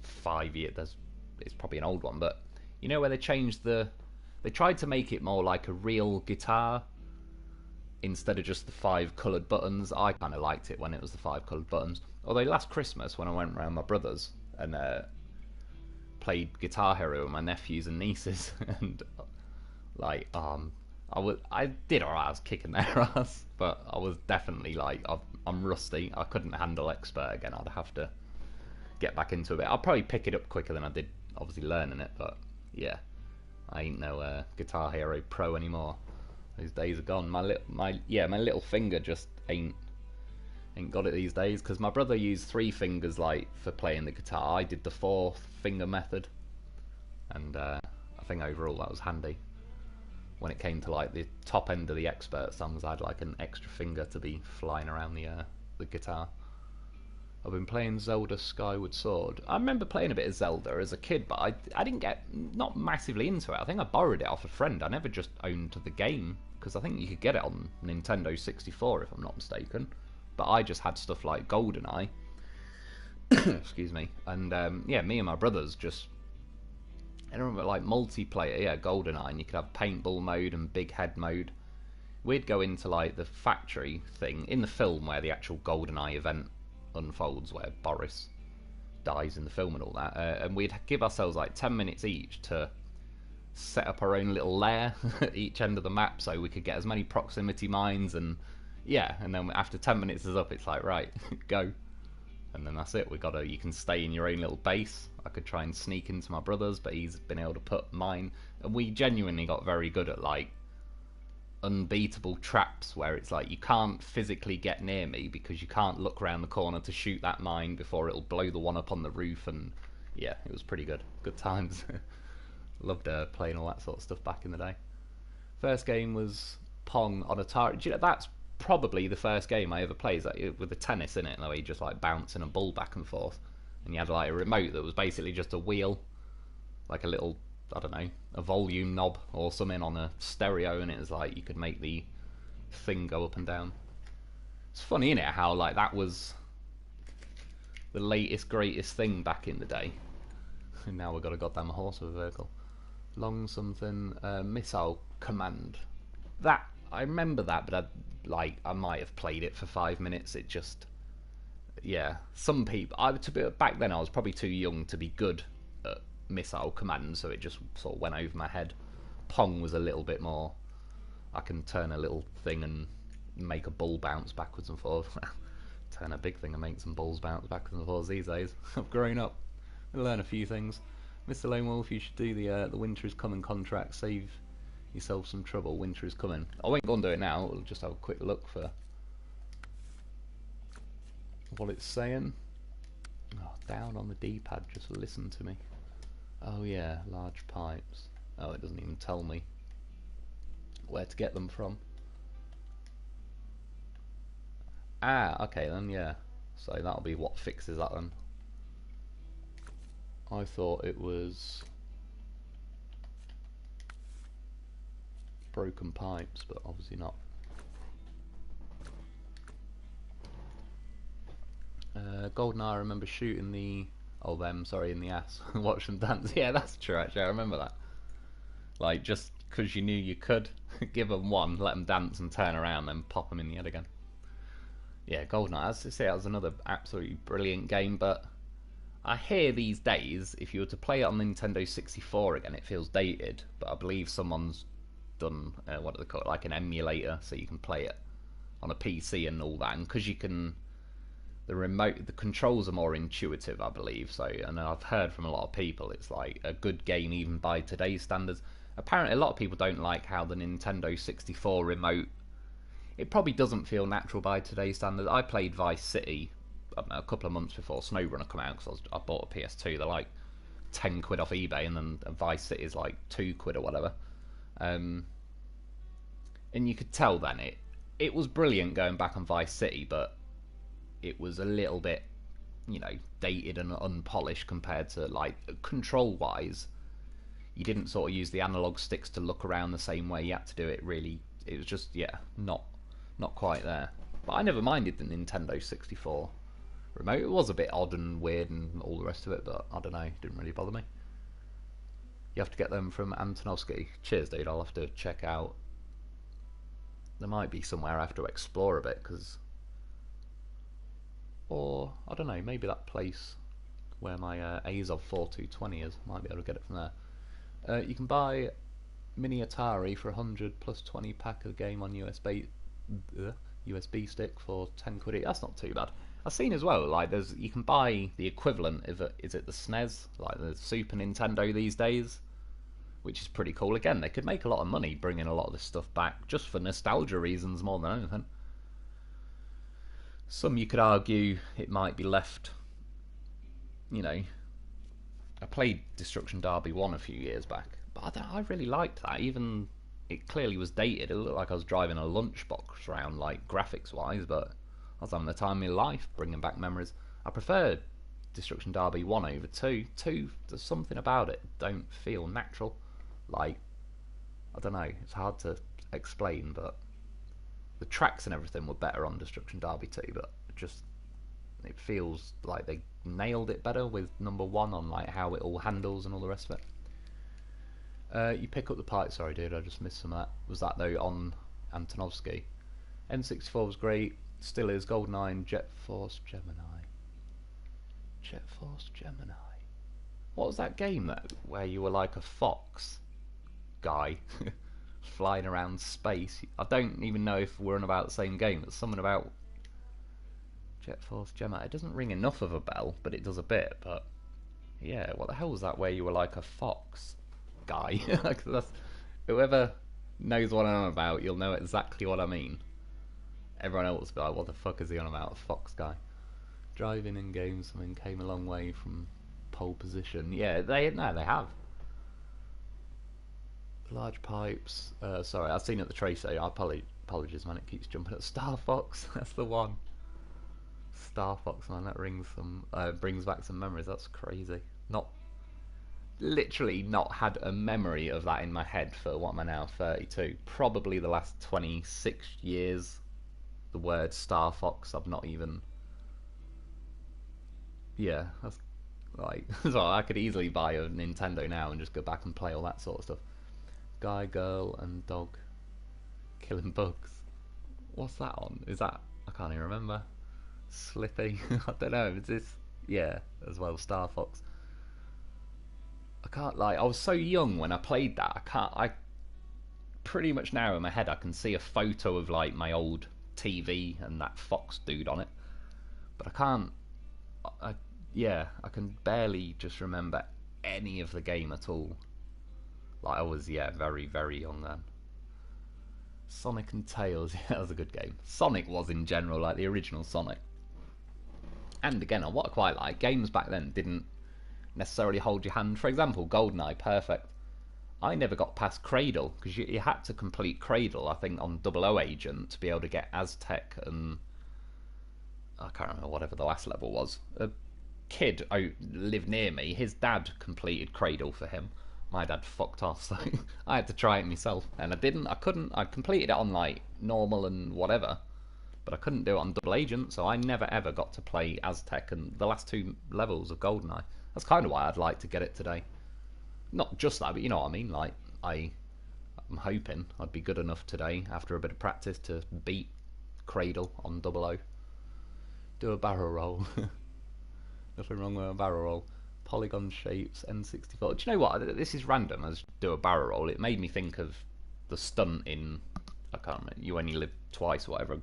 5 years. It's probably an old one, but you know where they changed they tried to make it more like a real guitar instead of just the 5 coloured buttons. I kind of liked it when it was the 5 coloured buttons. Although last Christmas when I went around my brother's and played Guitar Hero with my nephews and nieces, and I did alright. I was kicking their ass, but I was definitely like, I'm rusty. I couldn't handle expert again. I'd have to get back into it. I'll probably pick it up quicker than I did, obviously learning it. But yeah, I ain't no Guitar Hero pro anymore. Those days are gone. My little finger just ain't got it these days. Because my brother used 3 fingers like for playing the guitar. I did the 4-finger method, and I think overall that was handy. When it came to like the top end of the expert songs, I had like an extra finger to be flying around the guitar. I've been playing Zelda Skyward Sword. I remember playing a bit of Zelda as a kid, but I didn't get not massively into it. I think I borrowed it off a friend. I never just owned the game, because I think you could get it on Nintendo 64 if I'm not mistaken. But I just had stuff like Goldeneye. Excuse me. And yeah, me and my brothers just, I remember like multiplayer, yeah, Goldeneye, and you could have paintball mode and big head mode. We'd go into like the factory thing in the film where the actual Goldeneye event unfolds, where Boris dies in the film and all that, and we'd give ourselves like 10 minutes each to set up our own little lair at each end of the map so we could get as many proximity mines, and yeah, and then after 10 minutes is up, it's like, right, go. And then that's it. You can stay in your own little base. I could try and sneak into my brother's, but he's been able to put mine. And we genuinely got very good at like unbeatable traps where it's like you can't physically get near me because you can't look around the corner to shoot that mine before it'll blow the one up on the roof. And yeah, it was pretty good. Good times. Loved playing all that sort of stuff back in the day. First game was Pong on Atari. Do you know, that's probably the first game I ever played, like, with the tennis in it, where you just like bouncing a ball back and forth, and you had like a remote that was basically just a wheel, like a little, I don't know, a volume knob or something on a stereo, and it was like you could make the thing go up and down. It's funny, isn't it, how like that was the latest greatest thing back in the day, and now we've got a goddamn horse of a vehicle. long something missile command. That I remember that, but I might have played it for 5 minutes. It just, yeah. Some people, back then I was probably too young to be good at missile command, so it just sort of went over my head. Pong was a little bit more. I can turn a little thing and make a ball bounce backwards and forwards. Turn a big thing and make some balls bounce backwards and forwards these days. I've grown up. I learn a few things. Mr. Lone Wolf, you should do the Winter is Coming contract. Save yourself some trouble. Winter is coming. I won't go and do it now. I'll just have a quick look for what it's saying. Oh, down on the D-pad. Just listen to me. Oh yeah, large pipes. Oh, it doesn't even tell me where to get them from. Ah, okay then, yeah. So that'll be what fixes that then. I thought it was broken pipes, but obviously not. Goldeneye, I remember shooting the in the ass. Watch them dance. Yeah, that's true actually, I remember that. Like, just because you knew you could, give them one, let them dance and turn around, then pop them in the head again. Yeah, Goldeneye, as I say, that was another absolutely brilliant game, but I hear these days, if you were to play it on Nintendo 64 again, it feels dated, but I believe someone's done, what do they call it, like an emulator, so you can play it on a PC and all that, and because you can, the controls are more intuitive, I believe, so, and I've heard from a lot of people, it's like a good game even by today's standards. Apparently a lot of people don't like how the Nintendo 64 remote, it probably doesn't feel natural by today's standards. I played Vice City, I don't know, a couple of months before SnowRunner came out, because I bought a PS2, they're like 10 quid off eBay, and then Vice City is like 2 quid or whatever. And you could tell then it was brilliant going back on Vice City, but it was a little bit, you know, dated and unpolished compared to, like, control wise. You didn't sort of use the analog sticks to look around the same way. You had to do it really. It was just, yeah, not quite there. But I never minded the Nintendo 64 remote. It was a bit odd and weird and all the rest of it, but I don't know, it didn't really bother me. You have to get them from Antonovsky. Cheers, dude. I'll have to check out. There might be somewhere I have to explore a bit, because, or I don't know, maybe that place where my Azov 4220 is. Might be able to get it from there. You can buy mini Atari for 100 plus 20 pack of the game on USB stick for 10 quid. That's not too bad. I've seen as well, like, you can buy the equivalent of is it the SNES, like the Super Nintendo these days, which is pretty cool. Again, they could make a lot of money bringing a lot of this stuff back just for nostalgia reasons more than anything. Some you could argue it might be left, you know. I played Destruction Derby 1 a few years back, but I really liked that. Even it clearly was dated. It looked like I was driving a lunchbox around, like, graphics wise, but I was having the time of my life, bringing back memories. I prefer Destruction Derby 1 over 2. 2, there's something about it don't feel natural. Like, I don't know, it's hard to explain, but the tracks and everything were better on Destruction Derby 2, but it feels like they nailed it better with number 1 on, like, how it all handles and all the rest of it. You pick up the pipe. Sorry, dude, I just missed some of that. Was that though on Antonovsky? N64 was great. Still is. Goldeneye and Jet Force Gemini. Jet Force Gemini. What was that game where you were like a fox guy flying around space? I don't even know if we're on about the same game. There's something about Jet Force Gemini. It doesn't ring enough of a bell, but it does a bit. But yeah, what the hell was that where you were like a fox guy? Whoever knows what I'm on about, you'll know exactly what I mean. Everyone else will be like, what the fuck is he on about? A fox guy. Driving in games, something came a long way from pole position. Yeah, they have. Large pipes. Sorry, I've seen it at the Tracer. Apologies, man. It keeps jumping at Star Fox. That's the one. Star Fox, man. That brings back some memories. That's crazy. Literally not had a memory of that in my head for, what am I now, 32? Probably the last 26 years. The word Star Fox, I've not even... Yeah, that's Like, so I could easily buy a Nintendo now and just go back and play all that sort of stuff. Guy, girl, and dog killing bugs. What's that on? Is that, I can't even remember. Slippy? I don't know. Is this, yeah, as well, Star Fox. I can't, like, I was so young when I played that. I pretty much now in my head I can see a photo of like my old TV and that Fox dude on it, but I can't. I yeah, I can barely just remember any of the game at all. Like I was very very young then. Sonic and Tails, yeah, that was a good game. Sonic was in general like the original Sonic. And again, what I quite like, games back then didn't necessarily hold your hand. For example, Goldeneye, perfect. I never got past Cradle because you had to complete Cradle, I think, on Double O Agent to be able to get Aztec and I can't remember whatever the last level was. A kid who lived near me, his dad completed Cradle for him. My dad fucked off, so I had to try it myself, and I didn't. I couldn't. I completed it on like normal and whatever, but I couldn't do it on Double Agent, so I never ever got to play Aztec and the last two levels of Goldeneye. That's kind of why I'd like to get it today. Not just that, but you know what I mean. Like I'm hoping I'd be good enough today after a bit of practice to beat Cradle on Double O. Do a barrel roll. Nothing wrong with a barrel roll. Polygon shapes, N64. Do you know what? This is random as do a barrel roll. It made me think of the stunt in I can't remember. You Only Live Twice, or whatever,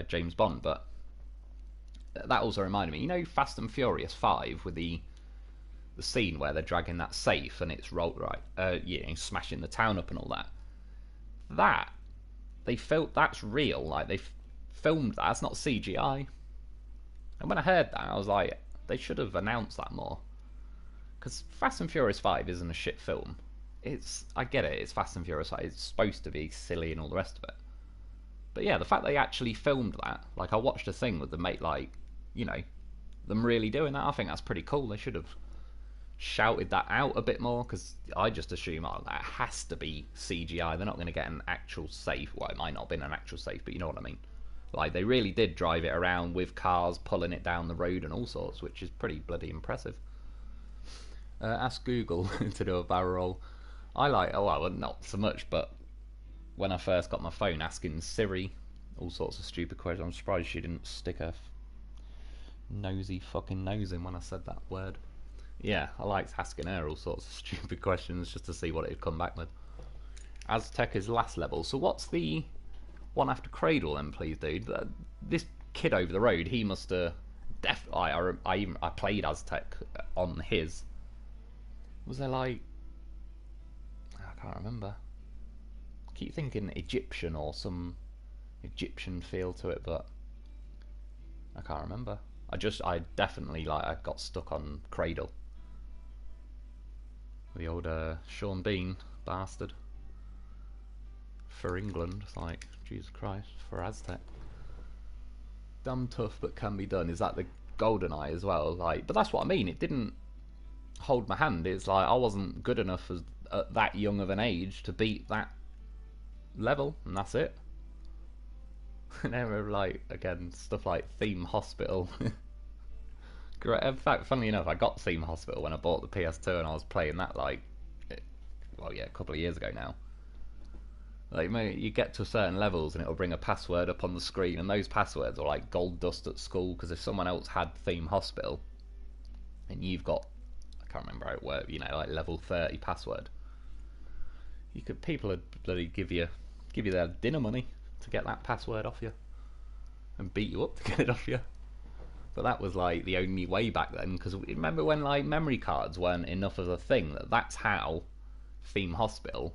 James Bond. But that also reminded me. You know, Fast and Furious 5 with the scene where they're dragging that safe and it's rolled right, smashing the town up and all that. That they felt that's real. Like they filmed that. It's not CGI. And when I heard that, I was like, they should have announced that more. Because Fast and Furious 5 isn't a shit film. I get it. It's Fast and Furious 5. It's supposed to be silly and all the rest of it. But yeah, the fact they actually filmed that, like I watched a thing with the mate, like them really doing that. I think that's pretty cool. They should have shouted that out a bit more because I just assume that has to be CGI. They're not going to get an actual safe. Well, it might not have been an actual safe, but you know what I mean. Like they really did drive it around with cars pulling it down the road and all sorts, which is pretty bloody impressive. Ask Google to do a barrel roll. I like, well, not so much, but when I first got my phone, asking Siri all sorts of stupid questions. I'm surprised she didn't stick her nosy fucking nose in when I said that word. Yeah, I liked asking her all sorts of stupid questions just to see what it'd come back with. Aztec is last level. So what's the one after Cradle then, please, dude? This kid over the road, he must have I played Aztec on his. Was there like I can't remember. I keep thinking Egyptian or some Egyptian feel to it, but I can't remember. I definitely I got stuck on Cradle. The old Sean Bean bastard. For England, it's like, Jesus Christ, for Aztec. Damn tough, but can be done. Is that the Goldeneye as well? Like, but that's what I mean. It didn't hold my hand. It's like I wasn't good enough at that young of an age to beat that level, and that's it. And then we're like, again, stuff like Theme Hospital. In fact, funnily enough, I got Theme Hospital when I bought the PS2 and I was playing that a couple of years ago now. Like, you get to certain levels and it'll bring a password up on the screen, and those passwords are like gold dust at school, because if someone else had Theme Hospital and you've got, I can't remember how it worked, like level 30 password, people would bloody give you their dinner money to get that password off you and beat you up to get it off you. But that was like the only way back then, because remember when like memory cards weren't enough of a thing, that's how Theme Hospital,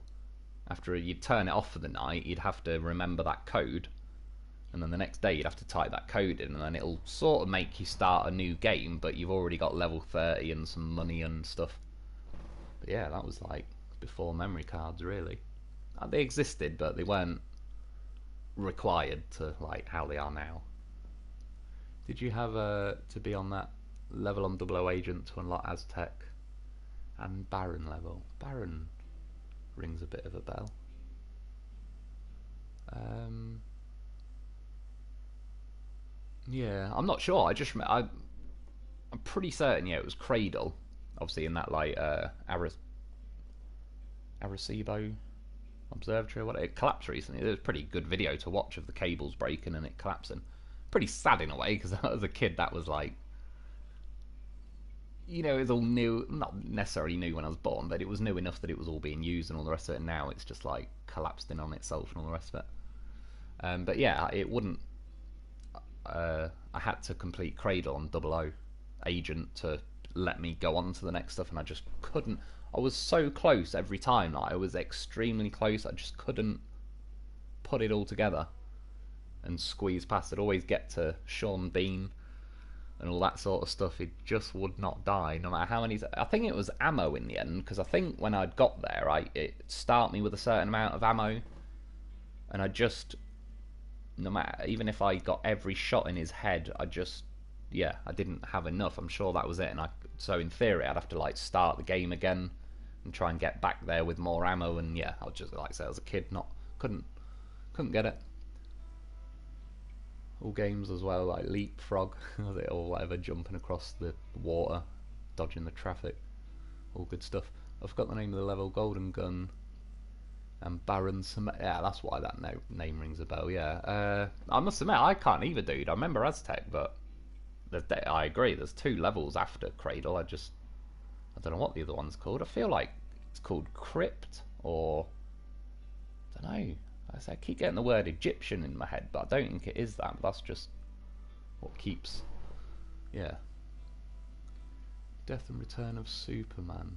after you'd turn it off for the night, you'd have to remember that code, and then the next day you'd have to type that code in, and then it'll sort of make you start a new game, but you've already got level 30 and some money and stuff. But yeah, that was like before memory cards, really. They existed, but they weren't required to like how they are now. Did you have to be on that level on Double O Agent to unlock Aztec and Baron level? Baron rings a bit of a bell. Yeah, I'm not sure. I'm pretty certain, yeah, it was Cradle. Obviously in that like Arecibo Observatory or what, it collapsed recently. It was a pretty good video to watch of the cables breaking and it collapsing. Pretty sad in a way, because as a kid that was like, you know, it was all new, not necessarily new when I was born, but it was new enough that it was all being used and all the rest of it. And now it's just like collapsed in on itself and all the rest of it. But yeah, it wouldn't. I had to complete Cradle on Double O Agent to let me go on to the next stuff, and I just couldn't. I was so close every time. Like, I was extremely close. I just couldn't put it all together and squeeze past. I'd always get to Sean Bean and all that sort of stuff. It just would not die, no matter how many. I think it was ammo in the end, because I think when I'd got there, it started me with a certain amount of ammo, and I just, no matter, even if I got every shot in his head, I didn't have enough. I'm sure that was it, and so in theory I'd have to like start the game again and try and get back there with more ammo. And yeah, I was just, like I said, I was a kid, couldn't get it. All games as well, like Leapfrog or whatever, jumping across the water, dodging the traffic, all good stuff. I forgot the name of the level. Golden Gun and Baron yeah, that's why that name rings a bell. Yeah, I must admit I can't either, dude. I remember Aztec, but I agree, there's 2 levels after Cradle. I don't know what the other one's called. I feel like it's called Crypt, or I don't know. I keep getting the word Egyptian in my head, but I don't think it is that. But that's just what keeps. Yeah. Death and Return of Superman.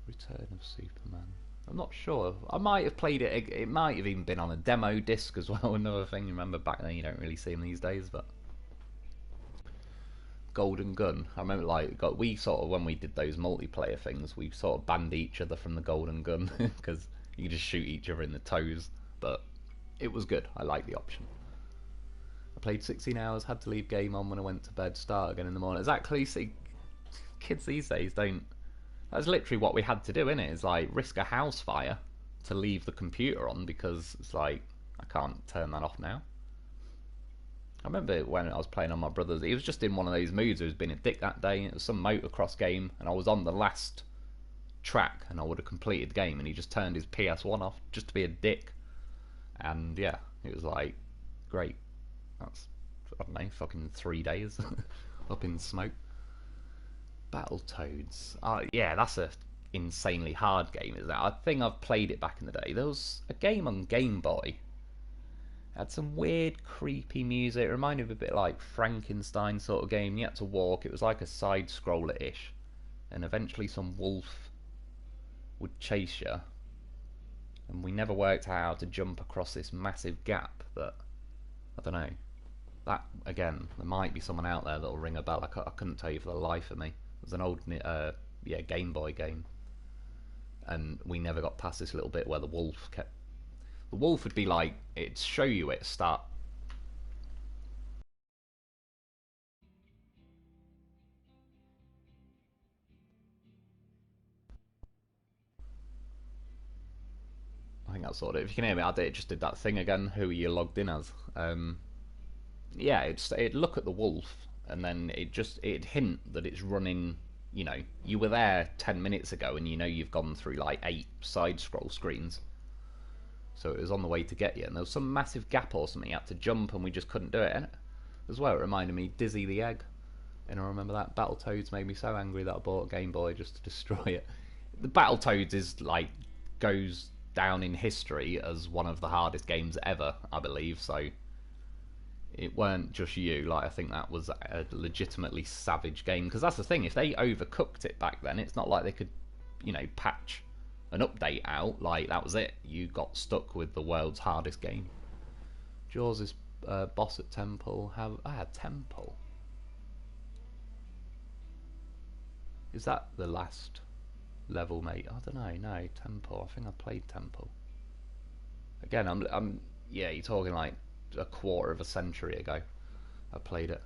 Return of Superman. I'm not sure. I might have played it. It might have even been on a demo disc as well. Another thing. Remember back then, you don't really see them these days, but. Golden Gun. I remember, like, we sort of, when we did those multiplayer things, we sort of banned each other from the Golden Gun because you could just shoot each other in the toes. But it was good. I liked the option. I played 16 hours, had to leave game on when I went to bed, start again in the morning. Exactly. See, kids these days don't. That's literally what we had to do, innit? It's like risk a house fire to leave the computer on, because it's like, I can't turn that off now. I remember when I was playing on my brother's, he was just in one of those moods. He was being a dick that day. It was some motocross game, and I was on the last track, and I would have completed the game, and he just turned his PS1 off just to be a dick. And yeah, it was like, great. That's, I don't know, fucking 3 days up in smoke. Battletoads. Yeah, that's a insanely hard game, isn't it? I think I've played it back in the day. There was a game on Game Boy. It had some weird, creepy music. It reminded me a bit like Frankenstein sort of game. You had to walk. It was like a side-scroller-ish. And eventually some wolf would chase you. And we never worked out how to jump across this massive gap. But, I don't know. That, again, there might be someone out there that'll ring a bell. I couldn't tell you for the life of me. It was an old, Game Boy game. And we never got past this little bit where the wolf kept... The wolf would be like, it'd show you it start. I think that's sort of. If you can hear me, it just did that thing again. Who are you logged in as? Yeah, it'd look at the wolf, and then it'd hint that it's running. You know, you were there 10 minutes ago, and you know you've gone through like 8 side scroll screens. So it was on the way to get you, and there was some massive gap or something. You had to jump, and we just couldn't do it. And as well, it reminded me Dizzy the Egg, and I remember that Battletoads made me so angry that I bought a Game Boy just to destroy it. The Battletoads is like goes down in history as one of the hardest games ever, I believe. So it weren't just you. Like, I think that was a legitimately savage game, because that's the thing. If they overcooked it back then, it's not like they could, you know, patch an update out. Like, that was it. You got stuck with the world's hardest game. Jaws is boss at Temple. Temple. Is that the last level, mate? I don't know. No, Temple. I think I played Temple. Again, I'm yeah, you're talking like a quarter of a century ago. I played it.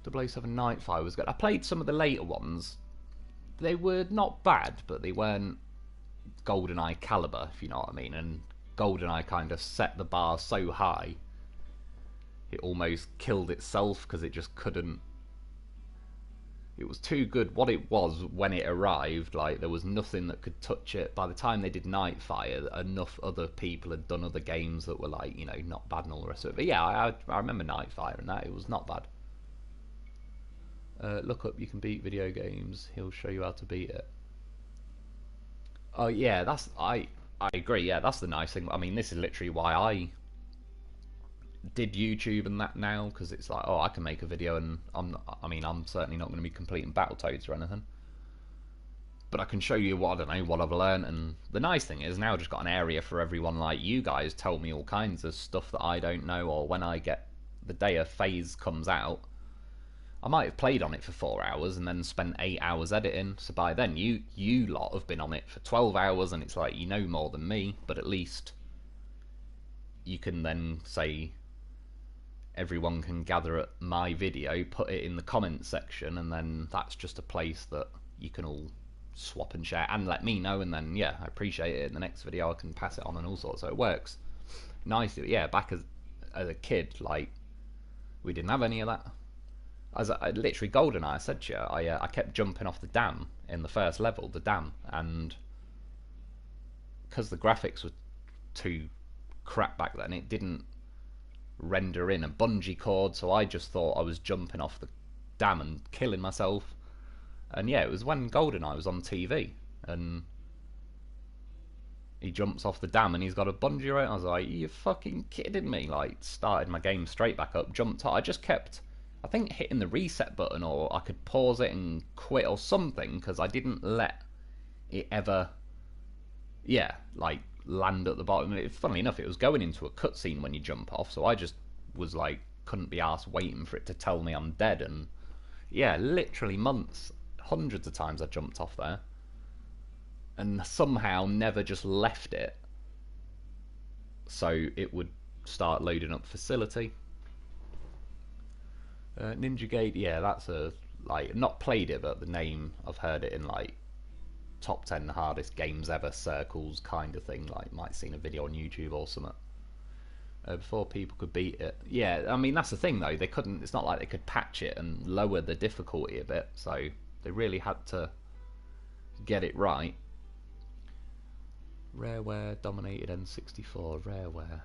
007 Nightfire was good. I played some of the later ones. They were not bad, but they weren't Goldeneye caliber, if you know what I mean. And Goldeneye kind of set the bar so high, it almost killed itself, because it just couldn't. was too good. What it was when it arrived, like there was nothing that could touch it. By the time they did Nightfire, enough other people had done other games that were like, you know, not bad and all the rest of it. But yeah, I remember Nightfire and that it was not bad. Look up, you can beat video games. He'll show you how to beat it. Oh yeah, I agree. Yeah, that's the nice thing. I mean, this is literally why I did YouTube and that now, because it's like, oh, I can make a video and I'm certainly not going to be completing Battletoads or anything, but I can show you what, I don't know, what I've learned. And the nice thing is now I've just got an area for everyone like you guys. Tell me all kinds of stuff that I don't know, or when I get the day a phase comes out, I might have played on it for 4 hours and then spent 8 hours editing. So by then you lot have been on it for 12 hours and it's like, you know more than me, but at least you can then say, everyone can gather at my video, put it in the comments section, and then that's just a place that you can all swap and share and let me know, and then yeah, I appreciate it. In the next video I can pass it on and all sorts, so it works nicely. But yeah, back as a kid, like, we didn't have any of that. As I literally, Goldeneye, I said to you, I kept jumping off the dam in the first level, the dam, and because the graphics were too crap back then, it didn't render in a bungee cord, so I just thought I was jumping off the dam and killing myself. And yeah, it was when Goldeneye was on TV and he jumps off the dam and he's got a bungee around. I was like, you fucking kidding me? Like, started my game straight back up, jumped off. I just kept, I think, hitting the reset button, or I could pause it and quit or something, because I didn't let it ever, yeah, like, land at the bottom. Funnily enough, it was going into a cutscene when you jump off, so I just was like, couldn't be arsed waiting for it to tell me I'm dead. And yeah, literally months, hundreds of times I jumped off there and somehow never just left it, so it would start loading up facility. Ninja Gate, yeah, that's a, like, not played it, but the name, I've heard it in like top 10 hardest games ever circles kind of thing. Like, might seen a video on YouTube or something. Before people could beat it. Yeah, I mean, that's the thing though, they couldn't, it's not like they could patch it and lower the difficulty a bit, so they really had to get it right. Rareware dominated N64. Rareware,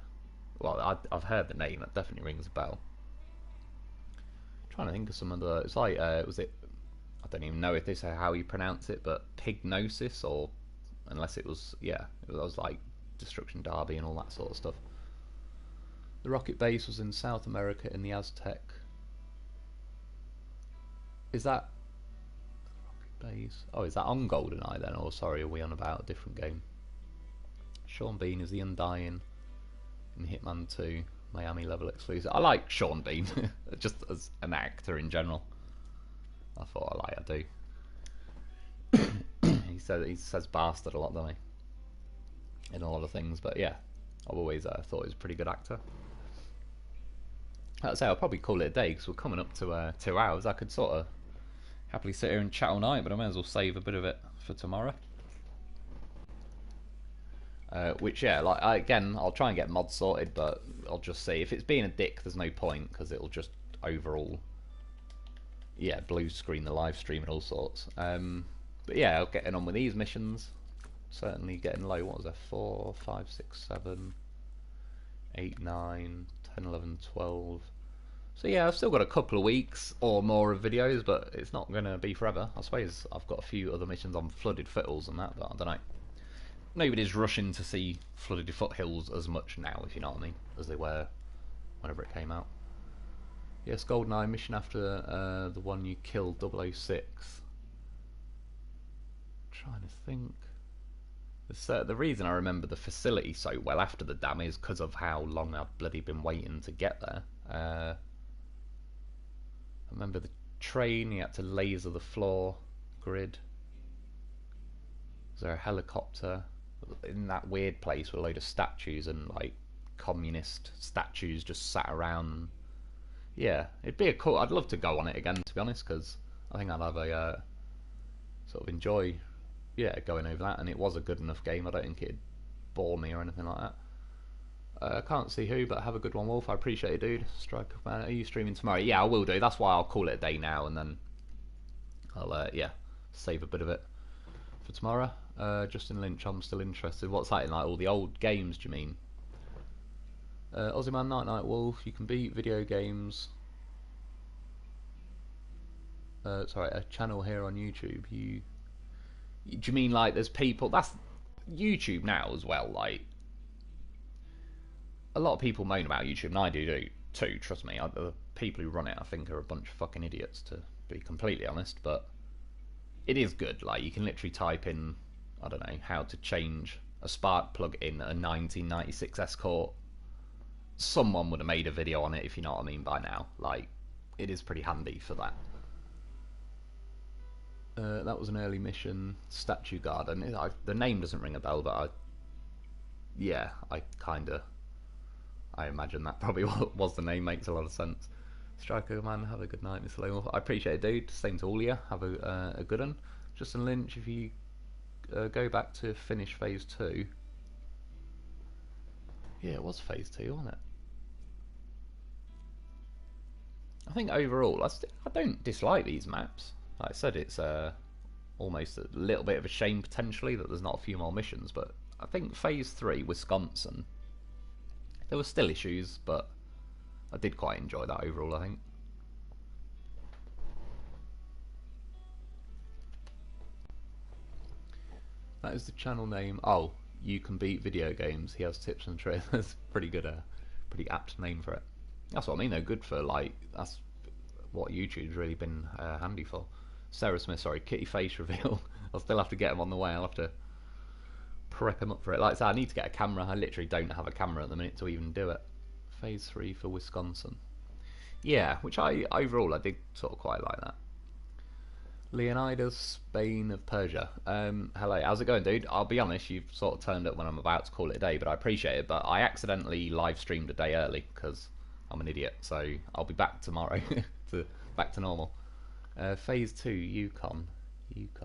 well, I've heard the name, that definitely rings a bell. Trying to think of some other, it's like, was it, I don't even know if this is how you pronounce it, but Pignosis, or unless it was, yeah, it was like Destruction Derby and all that sort of stuff. The rocket base was in South America in the Aztec. Is that rocket base? Oh, is that on Goldeneye then? Or sorry, are we on about a different game? Sean Bean is the Undying in Hitman 2. Miami level exclusive. I like Sean Bean just as an actor in general. I thought I do. he says bastard a lot, doesn't he? In a lot of things, but yeah, I've always thought he was a pretty good actor. I'd say I'll probably call it a day because we're coming up to 2 hours. I could sort of happily sit here and chat all night, but I may as well save a bit of it for tomorrow. Which, yeah, like, again, I'll try and get mods sorted, but I'll just see. If it's being a dick, there's no point, because it'll just overall, yeah, blue screen the live stream and all sorts. But yeah, I'll getting on with these missions. Certainly getting low. What was there? 4, 5, 6, 7, 8, 9, 10, 11, 12. So yeah, I've still got a couple of weeks or more of videos, but it's not going to be forever. I suppose I've got a few other missions on Flooded Foothills and that, but I don't know. Nobody's rushing to see Flooded Foothills as much now, if you know what I mean, as they were whenever it came out. Yes, Goldeneye mission after the one you killed, 006. Trying to think. The reason I remember the facility so well after the dam is because of how long I'd bloody been waiting to get there. I remember the train, you had to laser the floor grid. Was there a helicopter? In that weird place with a load of statues and like communist statues just sat around. Yeah, it'd be a cool, I'd love to go on it again, to be honest, because I think I'd have a sort of enjoy, yeah, going over that. And it was a good enough game. I don't think it'd bore me or anything like that. I can't see who, but have a good one, Wolf. I appreciate it, dude. Strike, man. Are you streaming tomorrow? Yeah, I will do. That's why I'll call it a day now, and then I'll yeah, save a bit of it for tomorrow. Justin Lynch, I'm still interested. What's that in, like all the old games? Do you mean? Aussie Man, Night Wolf. You can beat video games. Sorry, a channel here on YouTube. Do you mean like there's people? That's YouTube now as well. Like a lot of people moan about YouTube, and I do too. Trust me, the people who run it, I think, are a bunch of fucking idiots, to be completely honest. But it is good. Like you can literally type in, I don't know, how to change a spark plug in a 1996 Escort. Someone would have made a video on it, if you know what I mean, by now. Like it is pretty handy for that. That was an early mission, Statue Garden. The name doesn't ring a bell, but I imagine that probably was the name. Makes a lot of sense. Striker Man, have a good night, Mr. Lone Wolf. I appreciate it, dude. Same to all of you. Have a good one. Justin Lynch, if you go back to finish phase 2. Yeah, it was phase 2, wasn't it? I think overall, I don't dislike these maps. Like I said, it's almost a little bit of a shame potentially that there's not a few more missions, but I think phase 3, Wisconsin, there were still issues, but I did quite enjoy that overall, I think. That is the channel name. Oh, You Can Beat Video Games. He has tips and tricks. That's pretty good, pretty apt name for it. That's what I mean though, good for, like, that's what YouTube's really been handy for. Sarah Smith, sorry, kitty face reveal. I'll still have to get him on the way. I'll have to prep him up for it. Like I said, I need to get a camera. I literally don't have a camera at the minute to even do it. Phase 3 for Wisconsin. Yeah, which overall I did sort of quite like that. Leonidas, Spain of Persia. Hello, how's it going, dude? I'll be honest, you've sort of turned up when I'm about to call it a day, but I appreciate it. But I accidentally live streamed a day early because I'm an idiot. So I'll be back tomorrow, back to normal. Phase 2, Yukon,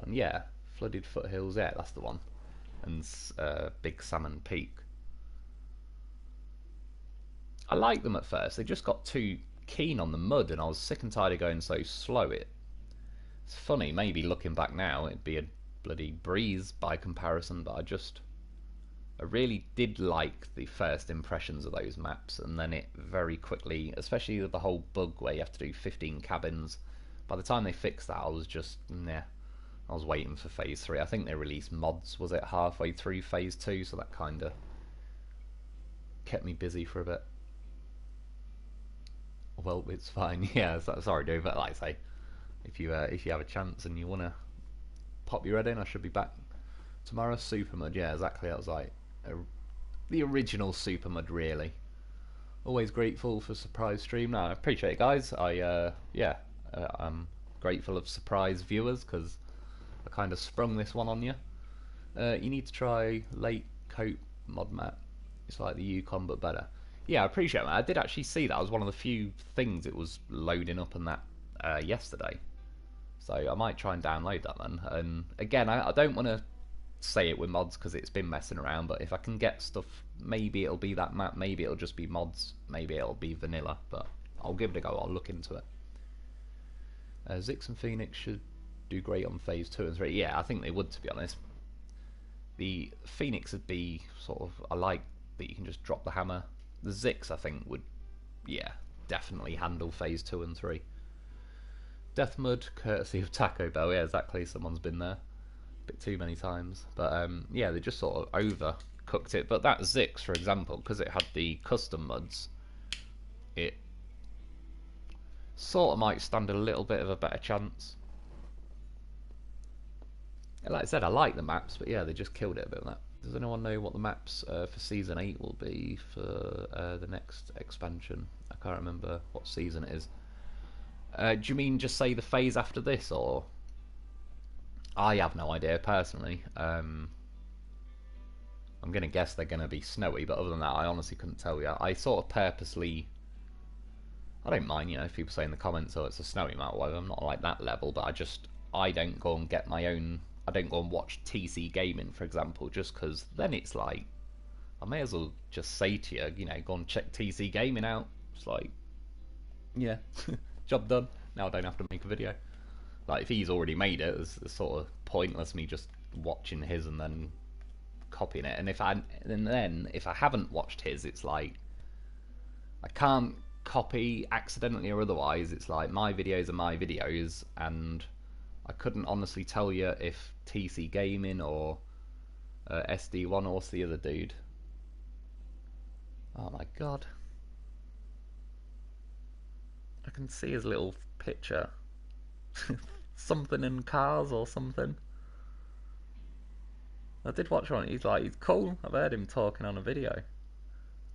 yeah, flooded foothills, yeah, that's the one, and Big Salmon Peak. I liked them at first. They just got too keen on the mud, and I was sick and tired of going so slow. It's funny, maybe looking back now, it'd be a bloody breeze by comparison, but I really did like the first impressions of those maps, and then it very quickly, especially with the whole bug where you have to do 15 cabins. By the time they fixed that, I was just, nah. I was waiting for phase 3. I think they released mods, was it, halfway through phase 2, so that kind of kept me busy for a bit. Well, it's fine. Yeah, sorry, dude, but like I say, if you have a chance and you want to pop your head in, I should be back tomorrow. Supermud, yeah, exactly. That was like the original Supermud, really. Always grateful for surprise stream. No, I appreciate it, guys. I'm grateful of surprise viewers because I kind of sprung this one on you. You need to try Lake Cope mod map. It's like the Yukon but better. Yeah, I appreciate that. I did actually see that. It was one of the few things it was loading up and that yesterday. So I might try and download that then. And again, I don't want to say it with mods because it's been messing around, but if I can get stuff, maybe it'll be that map, maybe it'll just be mods, maybe it'll be vanilla, but I'll give it a go. I'll look into it. Zix and Phoenix should do great on phase 2 and 3. Yeah, I think they would, to be honest. The Phoenix would be sort of, I like that you can just drop the hammer. The Zix, I think, would, yeah, definitely handle phase 2 and 3. Deathmud, courtesy of Taco Bell. Yeah, exactly. Someone's been there a bit too many times. But yeah, they just sort of overcooked it. But that Zix, for example, because it had the custom mods, it sort of might stand a little bit of a better chance. Like I said, I like the maps, but yeah, they just killed it a bit with that. Does anyone know what the maps for Season 8 will be for the next expansion? I can't remember what season it is. Do you mean just say the phase after this, or...? I have no idea, personally. I'm going to guess they're going to be snowy, but other than that, I honestly couldn't tell you. I sort of purposely... I don't mind, you know, if people say in the comments, oh, it's a snowy map, well, I'm not like that level, but I don't go and get my own... I don't go and watch TC Gaming, for example, just because then it's like... I may as well just say to you, you know, go and check TC Gaming out. It's like... Yeah, job done. Now I don't have to make a video. Like if he's already made it, it's sort of pointless me just watching his and then copying it. And then if I haven't watched his, it's like I can't copy accidentally or otherwise. It's like my videos are my videos, and I couldn't honestly tell you if TC Gaming or SD1 or the other dude. Oh my god. I can see his little picture. Something in cars or something. I did watch one. He's cool. I've heard him talking on a video.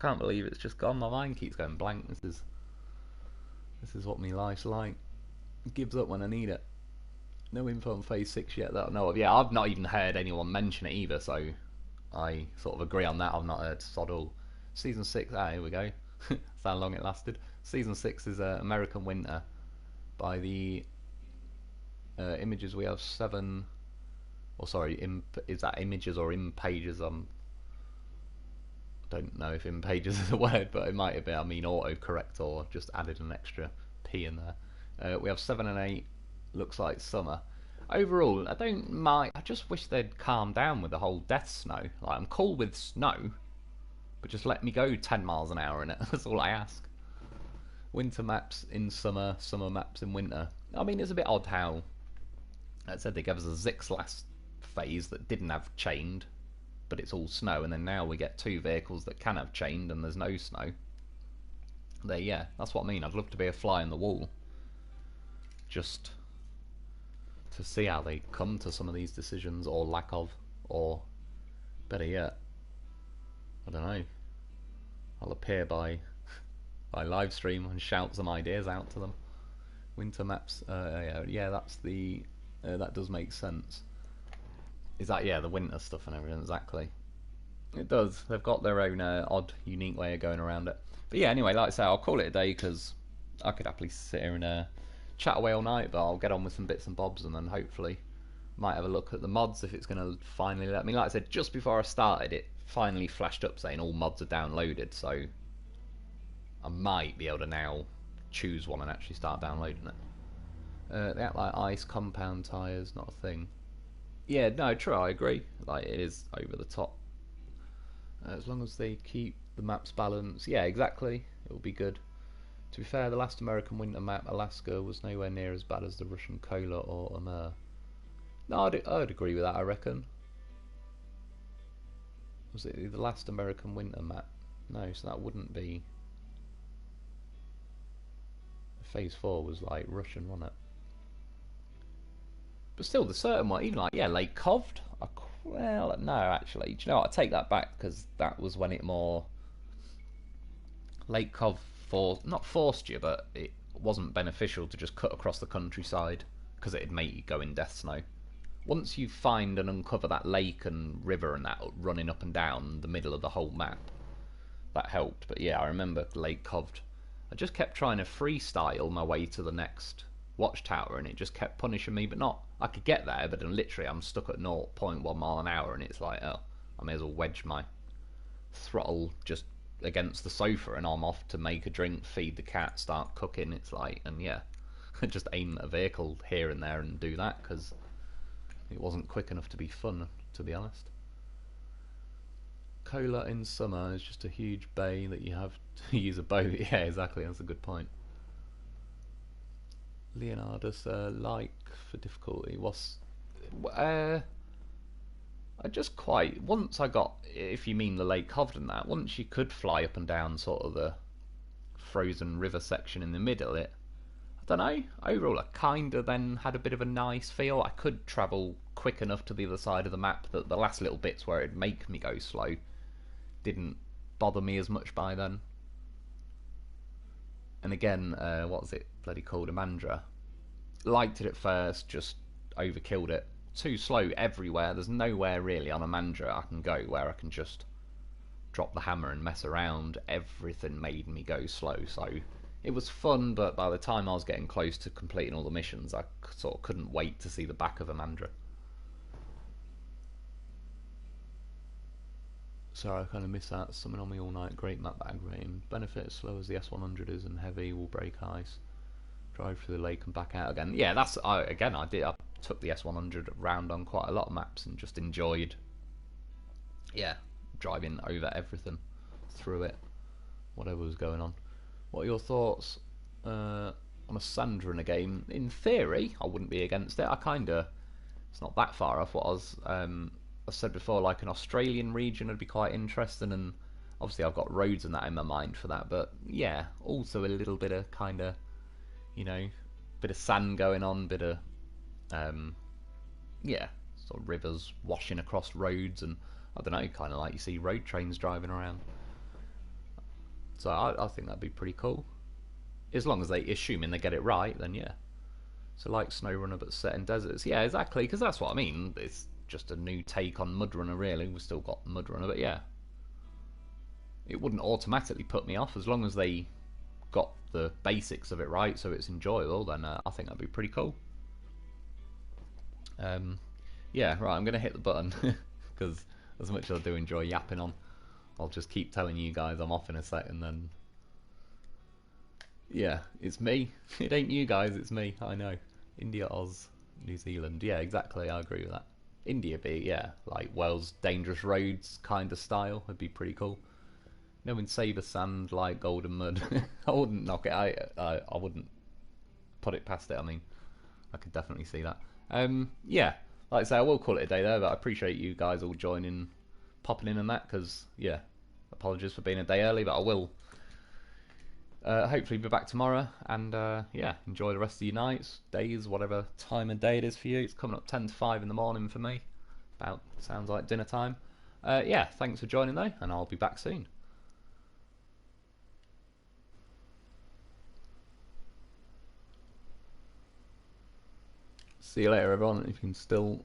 Can't believe it's just gone. My mind keeps going blank. This is what my life's like. It gives up when I need it. No info on Phase 6 yet that I know of. Yeah, I've not even heard anyone mention it either, so I sort of agree on that. I've not heard sod all. Season 6, here we go. That's how long it lasted. Season 6 is American Winter. By the images we have 7... Or sorry, is that images or in pages? Don't know if in pages is a word, but it might have been. I mean, autocorrect or just added an extra P in there. We have 7 and 8. Looks like summer. Overall, I don't mind. I just wish they'd calm down with the whole death snow. Like, I'm cool with snow, but just let me go 10 miles an hour in it. That's all I ask. Winter maps in summer, summer maps in winter. I mean, it's a bit odd how I said they gave us a Zix last phase that didn't have chained, but it's all snow, and then now we get 2 vehicles that can have chained and there's no snow. Yeah, that's what I mean. I'd love to be a fly in the wall, just to see how they come to some of these decisions, or lack of, or better yet, I don't know, I'll appear by live stream and shout some ideas out to them. Winter maps, yeah, that's the that does make sense. Is that, yeah, the winter stuff and everything, exactly. It does. They've got their own odd, unique way of going around it. But yeah, anyway, like I say, I'll call it a day because I could happily sit here and chat away all night, but I'll get on with some bits and bobs and then hopefully might have a look at the mods if it's going to finally let me. Like I said, just before I started, it finally flashed up saying all mods are downloaded, so I might be able to now choose one and actually start downloading it. They act like ice compound tyres, not a thing. Yeah, no, true, I agree. Like, it is over the top. As long as they keep the maps balanced. Yeah, exactly. It will be good. To be fair, the last American winter map, Alaska, was nowhere near as bad as the Russian Kola or Amur. No, I'd agree with that, I reckon. Was it the last American winter map? No, so that wouldn't be... Phase 4 was like Russian, wasn't it? But still, the certain one, even like, yeah, Lake Coved. Well, no, actually, do you know what? I take that back because that was when it more... Lake Cov not forced you, but it wasn't beneficial to just cut across the countryside because it'd make you go in death snow. Once you find and uncover that lake and river and that running up and down the middle of the whole map, that helped. But yeah, I remember Lake Coved. I just kept trying to freestyle my way to the next watchtower and it just kept punishing me, but not... I could get there, but then literally I'm stuck at 0.1 mile an hour and it's like, oh, I may as well wedge my throttle just against the sofa and I'm off to make a drink, feed the cat, start cooking. It's like, and yeah, just aim at a vehicle here and there and do that because it wasn't quick enough to be fun, to be honest. Kola in summer is just a huge bay that you have to use a boat. Yeah, exactly, that's a good point. Leonardus, like for difficulty was... I just quite... Once I got, if you mean the Lake Coved and that, once you could fly up and down sort of the frozen river section in the middle, I don't know, overall I kind of then had a bit of a nice feel. I could travel quick enough to the other side of the map that the last little bits where it'd make me go slow didn't bother me as much by then. And again, what was it bloody called? Amandra. Liked it at first, just overkilled it. Too slow everywhere. There's nowhere really on Amandra I can go where I can just drop the hammer and mess around. Everything made me go slow, so it was fun, but by the time I was getting close to completing all the missions, I sort of couldn't wait to see the back of Amandra. Sorry, I kind of missed that. Summon on me all night. Great map bag rating. Benefit as slow as the S100 is and heavy will break ice. drive through the lake and back out again. Yeah, again, I took the S100 around on quite a lot of maps and just enjoyed, yeah, driving over everything, through it, whatever was going on. What are your thoughts on a SnowRunner game? In theory, I wouldn't be against it. It's not that far off what I said before, like an Australian region would be quite interesting, and obviously I've got roads and that in my mind for that, but yeah, also a little bit of kind of, bit of sand going on, bit of, yeah, sort of rivers washing across roads, and I don't know, kind of like you see road trains driving around. So I think that'd be pretty cool. As long as assuming they get it right, then yeah. So like SnowRunner but set in deserts. Yeah, exactly, because that's what I mean. It's just a new take on MudRunner, really. We've still got MudRunner, but yeah. It wouldn't automatically put me off as long as they got the basics of it right so it's enjoyable, then I think that'd be pretty cool. Yeah, right, I'm going to hit the button because as much as I do enjoy yapping on, I'll just keep telling you guys I'm off in a second, then yeah, it's me. It ain't you guys, it's me, I know. India, Oz, New Zealand. Yeah, exactly, I agree with that. India be, yeah, like Wales Dangerous Roads kind of style would be pretty cool. In Sabre Sand like Golden Mud. I wouldn't knock it. I wouldn't put it past it. I mean, I could definitely see that. Yeah, like I say, I will call it a day there, but I appreciate you guys all joining, popping in and that, because, yeah, apologies for being a day early, but I will hopefully be back tomorrow, and yeah, enjoy the rest of your nights, days, whatever time of day it is for you. It's coming up 10 to 5 in the morning for me. Sounds like dinner time. Yeah, thanks for joining though, and I'll be back soon. See you later, everyone. If you can still